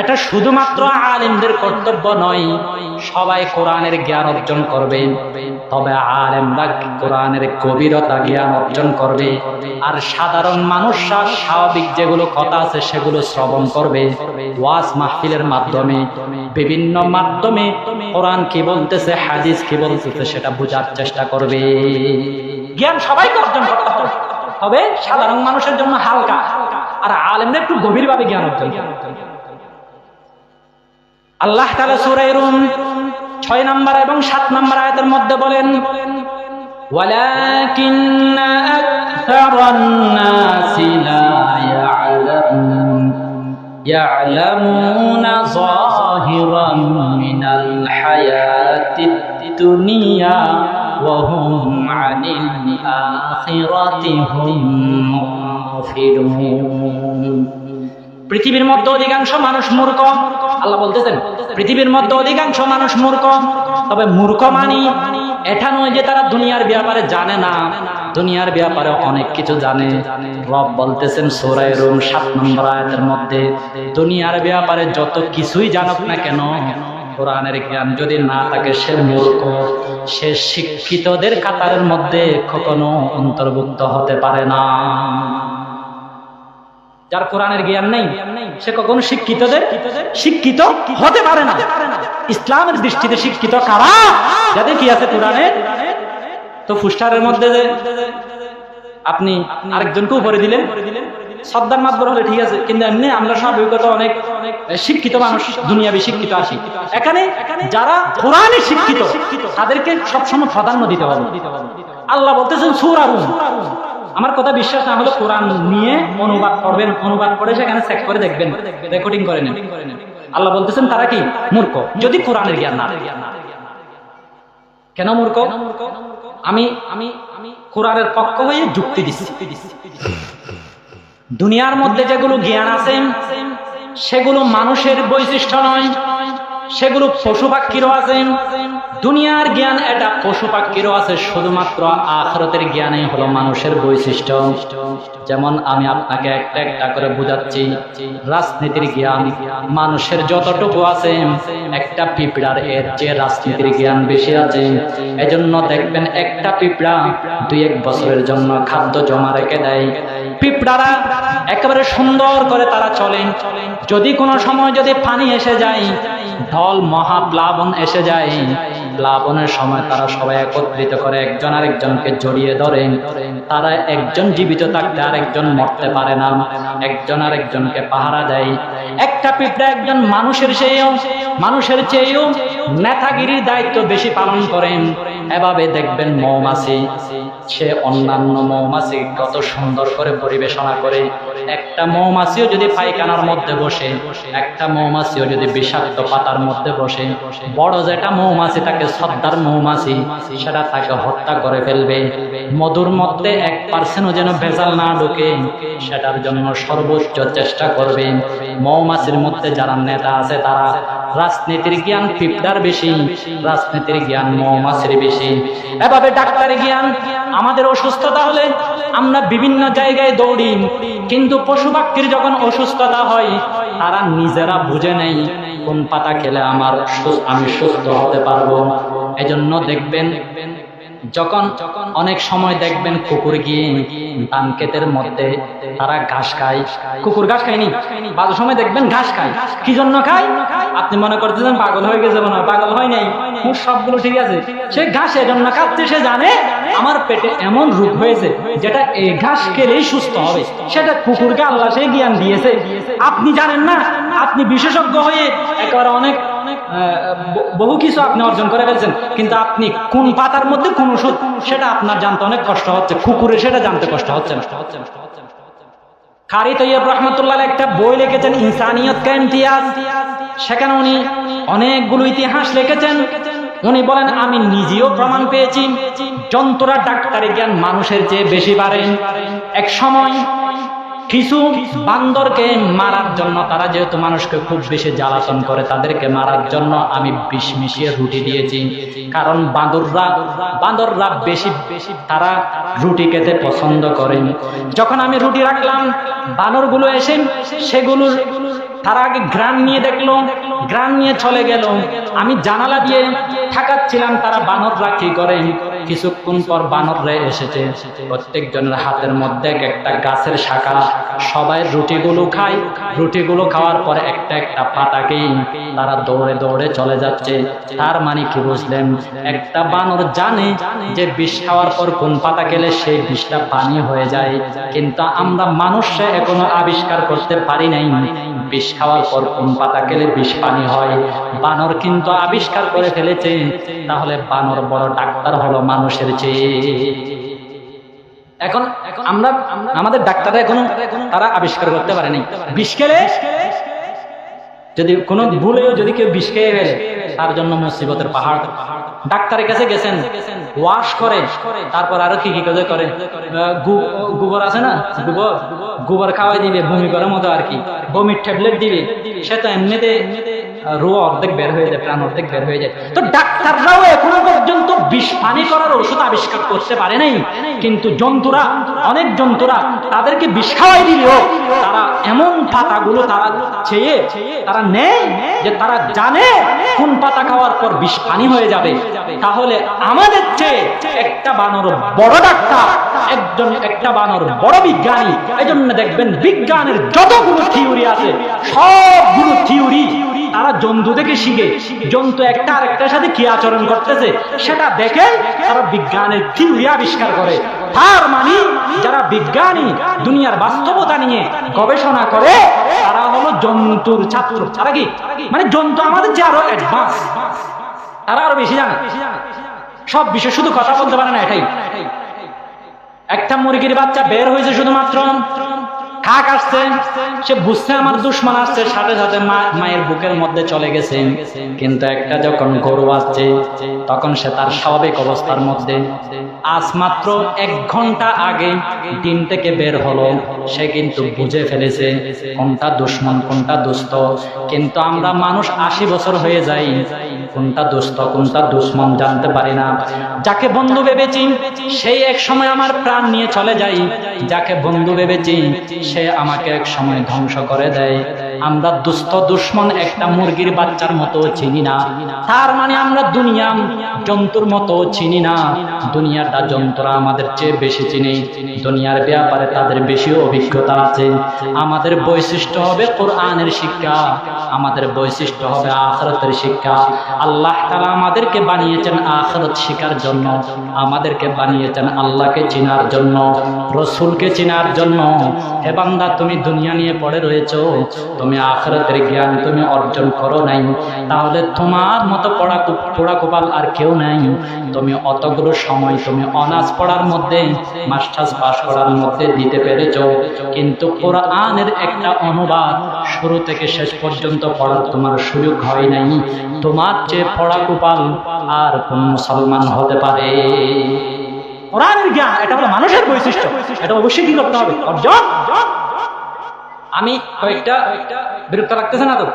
এটা শুধুমাত্র আলেমদের কর্তব্য নয়, সবাই কোরআনের জ্ঞান অর্জন করবে। তবে আলেমরা কোরআনের গভীরতা জ্ঞান অর্জন করবে, আর সাধারণ মানুষরা স্বাভাবিক যেগুলো কথা আছে সেগুলো শ্রবণ করবে। ওয়াজ মাহফিলের মাধ্যমে, বিভিন্ন মাধ্যমে কোরআন কি বলতেছে, হাদিস কি বলতেছে সেটা বোঝার চেষ্টা করবে। জ্ঞান সবাইকে অর্জন করতে হবে, তবে সাধারণ মানুষের জন্য হালকা, আর আলেমরা একটু গভীরভাবে জ্ঞান অর্জন করবে। আল্লাহ তাআলা সূরা রুম 6 নম্বর এবং 7 নম্বর আয়াতের মধ্যে বলেন, ওয়ালাকিন্না আকসারান নাসি লা ইয়ালামুনা যাহিরাম মিনাল হায়াতিদ দুনিয়া ওয়া হুম আনিল আখিরাতি হুম গাফিলুন। পৃথিবীর মধ্যে অধিকাংশ মানুষ মূর্খ। আল্লাহ বলতেছেন পৃথিবীর মধ্যে অধিকাংশ মানুষ মূর্খ। তবে মূর্খ মানি এটা নয় যে তারা দুনিয়ার ব্যাপারে জানে না, দুনিয়ার ব্যাপারে অনেক কিছু জানে। রব বলতেছেন সূরা রুম 7 নম্বর আয়াতের মধ্যে, দুনিয়ার ব্যাপারে যত কিছুই জানুক না কেন, কোরআনের জ্ঞান যদি না থাকে সে মূর্খ, সে শিক্ষিতদের কাতারের মধ্যে কখনো অন্তর্ভুক্ত হতে পারে না। যার কোরআনের জ্ঞান নেই সে কখনো শিক্ষিতদের শিক্ষিত হতে পারে না। ইসলামের দৃষ্টিতে শিক্ষিত কারা? যাদের কি আছে কোরআনে। তো ফুস্টারের মধ্যে আপনি আরেকজনকে উপরে দিলেন, সর্দার মাতবর হলে ঠিক আছে, কিন্তু এমনি আমরা স্বাভাবিকত অনেক শিক্ষিত মানুষ, দুনিয়াবি শিক্ষিত আছি। এখানে যারা কোরআনে শিক্ষিত তাদেরকে সবসময় প্রাধান্য দিতে হবে। আল্লাহ বলতেছেন সূরা রুম, আমার কথা বিশ্বাস না হলে কোরআন নিয়ে অনুবাদ করবেন, অনুবাদ করে সেখানে চেক করে দেখবেন, রেকর্ডিং করে নেন। আল্লাহ বলতেছেন তারা কি মূর্খ, যদি কোরআনের জ্ঞান না। কেন মূর্খ? আমি কোরআনের পক্ষ হয়ে যুক্তি দিচ্ছি। দুনিয়ার মধ্যে যেগুলো জ্ঞান আছে সেগুলো মানুষের বৈশিষ্ট্য নয়, সেগুলো পশু পাখিরও আছে। দুনিয়ার জ্ঞান এটা পশু পাখিরও আছে, শুধুমাত্র আখিরাতের জ্ঞানই হলো মানুষের বৈশিষ্ট্য। যেমন আমি আপনাকে একটা একটা করে বুঝাচ্ছি। রাজনীতির জ্ঞান মানুষের যতটুকু আছে, একটা পিঁপড়ার এর চেয়ে রাজনীতির জ্ঞান বেশি আছে। এজন্য দেখবেন একটা পিঁপড়া 2-1 বছরের জন্য খাদ্য জমা রেখে দেয়। পিঁপড়ারা একেবারে সুন্দর করে তারা চলে। যদি কোনো সময় যদি পানি এসে যায়, ঢল মহাপ্লাবন এসে যায়, প্লাবনের সময় তারা সবাই একত্রিত করে একজন আরেকজনকে জড়িয়ে ধরে। তারা একজন জীবিত থাকতে আরেকজন মরতে পারে না, একজন আরেকজনকে পাহারা দেয়। একটা পিঁপড়া একজন মানুষের চেয়েও নেতাগিরির দায়িত্ব বেশি পালন করেন। এভাবে দেখবেন মৌমাছি, সে অন্যান্য মৌমাছি কত সুন্দর করে পরিবেশনা করে, একটা মৌমাছিও যদি পায়খানার মধ্যে বসে, একটা মৌমাছিও যদি বিষাক্ত পাতার মধ্যে বসে, বড় যেটা মৌমাছি তাকে সর্দার মৌমাছি, সেটা তাকে হত্যা করে ফেলবে। মধুর মধ্যে 1% যেন ভেজাল না ঢোকে সেটার জন্য সর্বোচ্চ চেষ্টা করবে। মৌমাছির মধ্যে যারা নেতা আছে তারা রাজনীতির জ্ঞান পিঁপড়ার বেশি, রাজনীতির জ্ঞান মৌমাছির বেশি। এভাবে ডাক্তারি জ্ঞান। আমাদের অসুস্থতা হলে আমরা বিভিন্ন জায়গায় দৌড়ি, কিন্তু পশু পাখির যখন অসুস্থতা হয় তারা নিজেরা বুঝে নেই কোন পাতা খেলে আমি সুস্থ হতে পারবো। এজন্য দেখবেন যখন অনেক সময় দেখবেন কুকুর গিয়ে ধান ক্ষেতের মধ্যে তারা ঘাস খায়। কুকুর ঘাস খায়নি, বাজু সময় দেখবেন ঘাস খায়। কি জন্য খায়? আপনি মনে করতেছেন পাগল হয়ে গেছে, মনে হয় পাগল হয় নাই, সবগুলো ঠিক আছে। সে ঘাস এজন্য খাচ্ছে, সে জানে আমার পেটে এমন রোগ হয়েছে যেটা এই ঘাস খেলেই সুস্থ হবে। সেটা কুকুরকে আল্লাহ সেই জ্ঞান দিয়েছে। আপনি জানেন না, আপনি বিশেষজ্ঞ হয়ে একেবারে অনেক বহু কিছু আপনি অর্জন করে ফেলছেন, কিন্তু আপনি কোন পাতার মধ্যে কোন ওষুধ সেটা আপনার জানতে অনেক কষ্ট হচ্ছে, কুকুরে সেটা জানতে কষ্ট হচ্ছে না। কারি তৈয়ব রহমতুল্লাহ একটা বই লিখেছেন ইনসানিয়ত কা ইমতিয়াজ, সেখানে উনি অনেকগুলো ইতিহাস লিখেছেন। উনি বলেন আমি নিজেও প্রমাণ পেয়েছি যন্ত্ররা ডাক্তারি জ্ঞান মানুষের চেয়ে বেশি পারে। এক সময় কিছু বান্দরকে মারার জন্য, তারা যেহেতু মানুষকে খুব বেশি জ্বালাতন করে, তাদেরকে মারার জন্য আমি বিষ মিশিয়ে রুটি দিয়েছি। কারণ বান্দররা বেশি তারা রুটি খেতে পছন্দ করে। যখন আমি রুটি রাখলাম, বানরগুলো এসে সেগুলোর তারা আগে ঘ্রাণ নিয়ে দেখলো, ঘ্রাণ নিয়ে চলে গেল। আমি জানালা দিয়ে ঠাকাচ্ছিলাম, তারা বানররা কি করে। কিছুক্ষণ পর বানররা এসেছে, প্রত্যেকজনের হাতের মধ্যে একটা গাছের শাখা, সবাই রুটিগুলো খায়। রুটিগুলো খাওয়ার পর একটা একটা পাতাকেই তারা দৌড়ে দৌড়ে চলে যাচ্ছে। তার মানে কি বুঝলেন? একটা বানর জানে যে বিষ খাওয়ার পর কোন পাতা খেলে সেই বিষটা পানি হয়ে যায়, কিন্তু আমরা মানুষরা এখনো আবিষ্কার করতে পারি নাই বিষ খাওয়ার পর কোন পাতা খেলে বিষ পানি হয়। বানর কিন্তু আবিষ্কার করে ফেলেছে। তাহলে বানর বড় ডাক্তার হলো মানুষের চেয়ে। এখন আমরা আমাদের ডাক্তাররা এখনো তারা আবিষ্কার করতে পারেনি বিষ খেলে যদি কোনো ভুলেও যদি কেউ বিষ খেয়ে ফেলে তার জন্য মুসিবতের পাহাড়। ডাক্তারের কাছে গেছেন, ওয়াশ করে, তারপর আরো কি কি কাজে করে, গোবর আছে না, গোবর খাওয়াই দিবে, বমি করার মতো আর কি, বমির ট্যাবলেট দিবে। সে তো এমনিতে রোগ অর্ধেক বের হয়ে যায়, প্রাণ অর্ধেক বের হয়ে যায়। তো ডাক্তাররাও এখনো পর্যন্ত বিষ পানি করার ওষুধ আবিষ্কার করতে পারে নাই। কিন্তু জন্তুরা, অনেক জন্তুরা তাদেরকে বিষ খাওয়াই দিলেও তারা এমন পাতাগুলো তারা চেয়ে তারা নেয় যে তারা জানে কোন পাতা খাওয়ার পর বিষ পানি হয়ে যাবে। তাহলে আমাদের চেয়ে একটা বানর বড় ডাক্তার, একটা বানর বড় বিজ্ঞানী। এই জন্য দেখবেন বিজ্ঞানের যতগুলো থিওরি আছে সবগুলো থিওরি তারা জন্তু থেকে শিখে। জন্তু একটা আরেকটার সাথে কি আচরণ করতেছে সেটা দেখে তারা বিজ্ঞানের থিওরি আবিষ্কার করে। তার মানে যারা বিজ্ঞানী, দুনিয়ার বাস্তবতা নিয়ে গবেষণা করে, তারা হলো জন্তুর ছাত্র। তারা কি মানে জন্তু আমাদের যে আরো অ্যাডভান্স, তারা আরো বেশি জানে সব বিষয়, শুধু কথা বলতে পারে না। এটাই একটা মুরগির বাচ্চা বের হয়েছে, শুধুমাত্র কাক আসছে, সে বুঝছে আমার দুশ্মন আসছে, সাথে সাথে মায়ের বুকের মধ্যে চলে গেছে। কিন্তু একটা যখন গরু আসছে তখন সে তার স্বাভাবিক অবস্থার মধ্যে, আজ মাত্র 1 ঘন্টা আগে ডিম থেকে বের হলো, সে কিন্তু বুঝে ফেলেছে কোনটা দুশ্মন কোনটা দুস্থ। কিন্তু আমরা মানুষ 80 বছর হয়ে যাই, কোনটা দুস্থ কোনটা দুশ্মন জানতে পারি না। যাকে বন্ধু ভেবেছি সেই এক সময় আমার প্রাণ নিয়ে চলে যায়, যাকে বন্ধু ভেবেছি সে আমাকে এক সময় ধ্বংস করে দেয়। আমরা দুস্থ দুশ্মন একটা মুরগির বাচ্চার মতো চিনি না। তার মানে আমরা দুনিয়া জন্তুর মতো চিনি না। দুনিয়াটা জন্তুরা আমাদের চেয়ে বেশি চিনি। দুনিয়ার ব্যাপারে তাদের বেশি অভিজ্ঞতা আছে। আমাদের বৈশিষ্ট্য হবে কোরআনের শিক্ষা, আমাদের বৈশিষ্ট্য হবে আখিরাতের শিক্ষা। আল্লাহ তাআলা আমাদেরকে বানিয়েছেন আখিরাত শিখার জন্য, আমাদেরকে বানিয়েছেন আল্লাহকে চেনার জন্য, রাসূলকে চেনার জন্য। হে বান্দা, তুমি দুনিয়া নিয়ে পড়ে রয়েছো, তুমি তুমি আখিরাতের জ্ঞান তুমি অর্জন করো নাই, তাহলে তোমার মতো পোড়া কপাল আর কেউ নাই। তুমি অতগুলো সময় তুমি অনার্স পড়ার মধ্যে, মাস্টার্স পাস করার মধ্যে দিতে পেরেছো, কিন্তু কোরআনের একটা অনুবাদ শুরু থেকে শেষ পর্যন্ত পড়ার তোমার সুযোগ হয় নাই। তোমার চেয়ে পড়া কপাল আর কোন মুসলমান হতে পারে? কোরআনের জ্ঞান এটা হলো মানুষের বৈশিষ্ট্য, এটা অবশ্যই কি করতে হবে? অর্জন। আমি কয়েকটা বিরক্ত লাগতেছে না তো?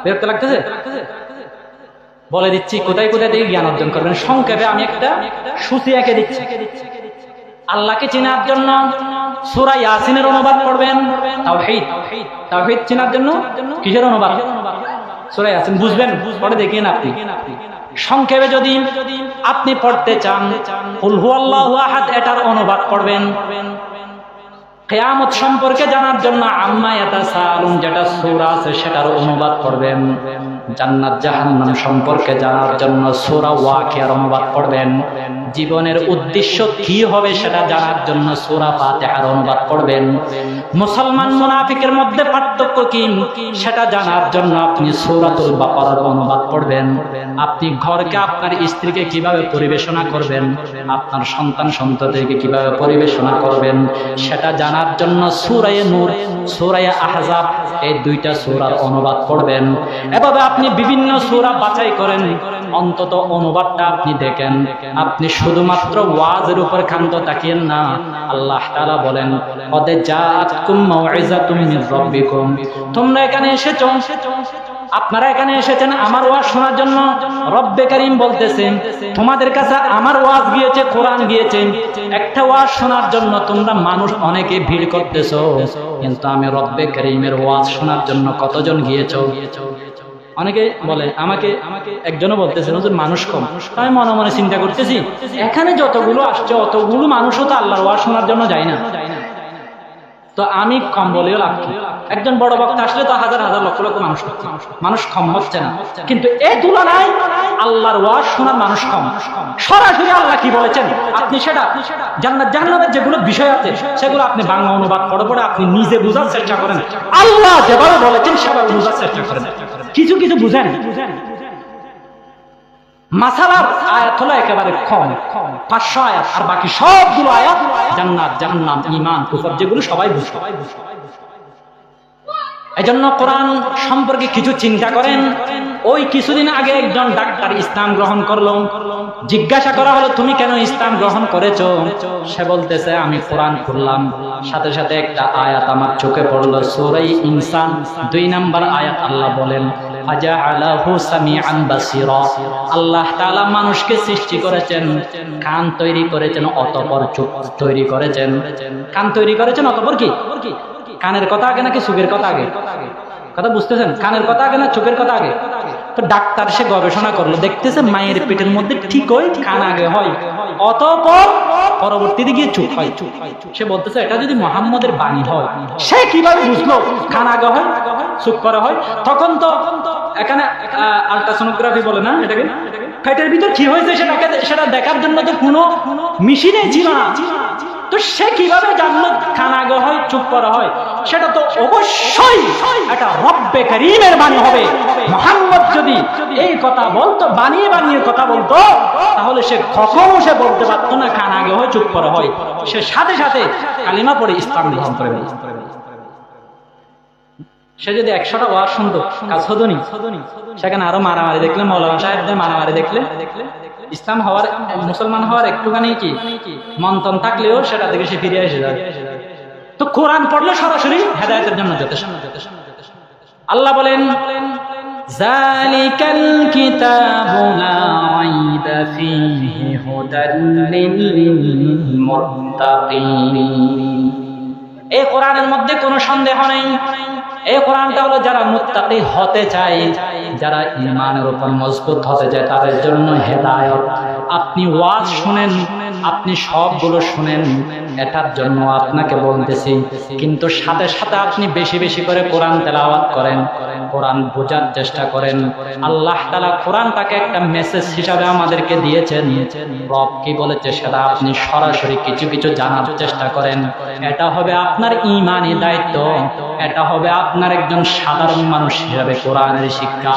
বিরক্ত লাগতেছে? বলে দিচ্ছি কোথায় কোথায় থেকে জ্ঞান অর্জন করবেন। সংক্ষেপে আমি একটা সূচি এঁকে দিচ্ছি। আল্লাহকে চেনার জন্য সূরা ইয়াসিনের অনুবাদ পড়বেন। তাওহীদ চেনার জন্য কিসের অনুবাদ? সূরা ইয়াসিন। বুঝবেন, পড়ে দেখিয়ে আপনি। সংক্ষেপে যদি আপনি পড়তে চান কুল হুয়াল্লাহু আহাদ, এটার অনুবাদ পড়বেন। কিয়ামত সম্পর্কে জানার জন্য আম্মা ইয়াতাসাআলুন যেটা সূরা আছে সেটার অনুবাদ পড়বেন। জান্নাত জাহান্নাম সম্পর্কে জানার জন্য সূরা ওয়াকিয়ার অনুবাদ পড়বেন। জীবনের উদ্দেশ্য কি হবে সেটা জানার জন্য সূরা ফাতিহার অনুবাদ পড়বেন। মুসলমান মুনাফিকের মধ্যে পার্থক্য কি সেটা জানার জন্য আপনি সূরাতুল বাকারার অনুবাদ পড়বেন। আপনি ঘরকে আপনার স্ত্রীকে কিভাবে পরিবেশনা করবেন, আপনার সন্তান সন্ততিকে কিভাবে পরিবেশনা করবেন সেটা জানার জন্য সূরা নূর, সূরা আহজাব এই দুইটা সূরার অনুবাদ পড়বেন। এভাবে আপনি বিভিন্ন সূরা বাছাই করেন, অন্তত অনুবাদটা আপনি দেখেন। আপনি শুধুমাত্র ওয়াজের উপর ক্ষান্ত তাকিয়েন না। আল্লাহ তাআলা বলেন কদ জাআতকুম মাউইযাতুম মির রাব্বিকুম, তোমরা এখানে এসেছো, আপনারা এখানে এসেছেন আমার ওয়াজ শোনার জন্য। রব্বে কারীম বলতেছেন তোমাদের কাছে আমার ওয়াজ গিয়েছে, কোরআন গিয়েছে, একটা ওয়াজ শোনার জন্য তোমরা মানুষ অনেকে ভিড় করতেছো, কিন্তু আমি রব্বে কারীমের ওয়াজ শোনার জন্য কতজন গিয়েছো? অনেকে বলে, আমাকে একজনও বলতেছে হুজুর মানুষ কম। আমি মনে মনে চিন্তা করতেছি এখানে যতগুলো আসছে অতগুলো মানুষও তো আল্লাহর ওয়াজ শোনার জন্য যায় না, তো আমি কম বলেও লাভ কি? একজন বড় বক্তা আসলে তো হাজার হাজার লক্ষ লক্ষ মানুষ কম হচ্ছে না, কিন্তু এই তুলনায় আল্লাহর ওয়াজ শোনার মানুষ কম। সরাসরি আল্লাহ কি বলেছেন আপনি সেটা জান্নাত জাহান্নামের যেগুলো বিষয় আছে সেগুলো আপনি বাংলা অনুবাদ পড়ে আপনি নিজে বোঝার চেষ্টা করেন। আল্লাহ যেভাবে বলেছেন সেভাবে বোঝার চেষ্টা করেন। কিছু কিছু বুঝেন। মাসালার আয়াত হলো একেবারে কম, 500 আয়াত, আর বাকি সবগুলো আয়াত জান্নাত জাহান্নাম ঈমান কুফর যেগুলো সবাই বুঝে। এজন্য কোরআন সম্পর্কে কিছু চিন্তা করেন। ওই কিছুদিন আগে একজন ডাক্তার ইসলাম গ্রহণ করলো, জিজ্ঞাসা করা হলো তুমি কেন ইসলাম গ্রহণ করেছো? সে বলতেছে আমি কোরআন খুললাম, সাথে সাথে একটা আয়াত আমার চোখে পড়লো, সূরা ইনসান 2 নম্বর আয়াত। আল্লাহ বলেন ফাজআলাহু সামিআন বাসীরা, আল্লাহ তাআলা মানুষকে সৃষ্টি করেছেন, কান তৈরি করেছেন, অতঃপর চোখ তৈরি করেছেন। কান তৈরি করেছেন, অতঃপর কি? কানের কথা আগে নাকি চোখের কথা আগে? কথা বুঝতেছেন? কানের কথা আগে না চোখের কথা আগে? তো ডাক্তার সে গবেষণা করলো, দেখতেছে মায়ের পেটের মধ্যে ঠিক ওই কান আগে হয়, অতঃপর পরবর্তীতে গিয়ে চোখ হয়। সে বলতেছে এটা যদি মুহাম্মদের বাণী হয়, সে কিভাবে বুঝলো কান আগে হয় চোখ পরে হয়? তখন তো এখানে আলট্রাসোনোগ্রাফি বলে না এটাকে, পেটের ভিতর কি হয়েছে সেটা দেখার জন্য তো কোনো মেশিনে ছিল না। তো সে কিভাবে জানলো কান আগে হয় চোখ পরে হয়? সেটা তো অবশ্যই এটা রব্বে কারীমের বাণী হবে। মুহাম্মদ যদি এই কথা বলতো, বানিয়ে বানিয়ে কথা বলতো, তাহলে সে কখনো সে বলতে পারতো না কান আগে হয় চোখ পরে হয়। সে সাথে সাথে কালিমা পড়ে ইসলাম গ্রহণ করে। সে যদি 100টা ওয়াজ শুনতো কাজ হতো নি। সেখানে আরো মারামারি দেখলে, মৌলানা সাহেবদের মারামারি দেখলে, ইসলাম হওয়ার মুসলমান হওয়ার একটুখানি কি মন্তন থাকলেও সেটা থেকে সে ফিরে এসে যায়। তো কোরআন পড়লে সরাসরি হেদায়েতের জন্য যথেষ্ট। আল্লাহ বলেন যালিকাল কিতাবু লা রাইবা ফীহি হুদাল লিল মুত্তাকিন, এই কোরআনের মধ্যে কোনো সন্দেহ নেই। এই কোরআনটা হলো যারা মুত্তাকি হতে চায়, যারা ঈমানের উপর মজবুত হতে চায় তাদের জন্য হেদায়েত। আপনি ওয়াজ শুনেন, আপনি সবগুলো শুনেন, এটার জন্য আপনাকে বলতেছি। কিন্তু সাথে সাথে আপনি বেশি বেশি করে কোরআন তেলাওয়াত করেন, কোরআন বোঝার চেষ্টা করেন। আল্লাহ তাআলা কোরআনটাকে একটা মেসেজ হিসাবে আমাদেরকে দিয়েছেন। রব কি বলেছে সেটা আপনি সরাসরি কিছু কিছু জানার চেষ্টা করেন। এটা হবে আপনার ঈমানি দায়িত্ব, এটা হবে আপনার একজন সাধারণ মানুষ হিসাবে কোরআনের শিক্ষা।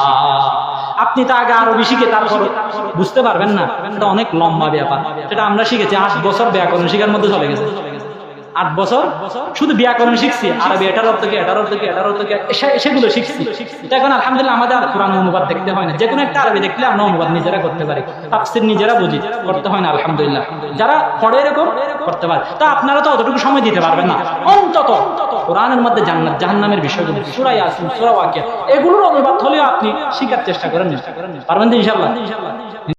আপনি তো আগে আরবি শিখে তারপর বুঝতে পারবেন না, এটা অনেক লম্বা ব্যাপার। সেটা আমরা শিখেছি 8 বছর ব্যাকরণ শিখার মধ্যে চলে গেছে। 8 বছর শুধু ব্যাকরণ শিখছি, আরবি এটার অর্থ কি, এটার অর্থ কি, এটার অর্থ কি, সেগুলো শিখছি। এটা এখন আলহামদুলিল্লাহ আমাদের আর কোরআন অনুবাদ দেখতে হয় না। যে কোনো একটা আরবি দেখলে আমরা অনুবাদ নিজেরা করতে পারি, তাফসীর নিজেরা বুঝি, করতে হয় না আলহামদুলিল্লাহ। যারা পড়ে এরকম করতে পারে। তা আপনারা তো অতটুকু সময় দিতে পারবেন না। অন্তত কোরআনের মধ্যে জান্নাত জাহান্নামের বিষয়গুলো, সূরা ইয়াসিন, সূরা ওয়াকিয়া, এগুলোর অনুবাদ হলেও আপনি শিখার চেষ্টা করেন। পারবেন তো ইনশাআল্লাহ?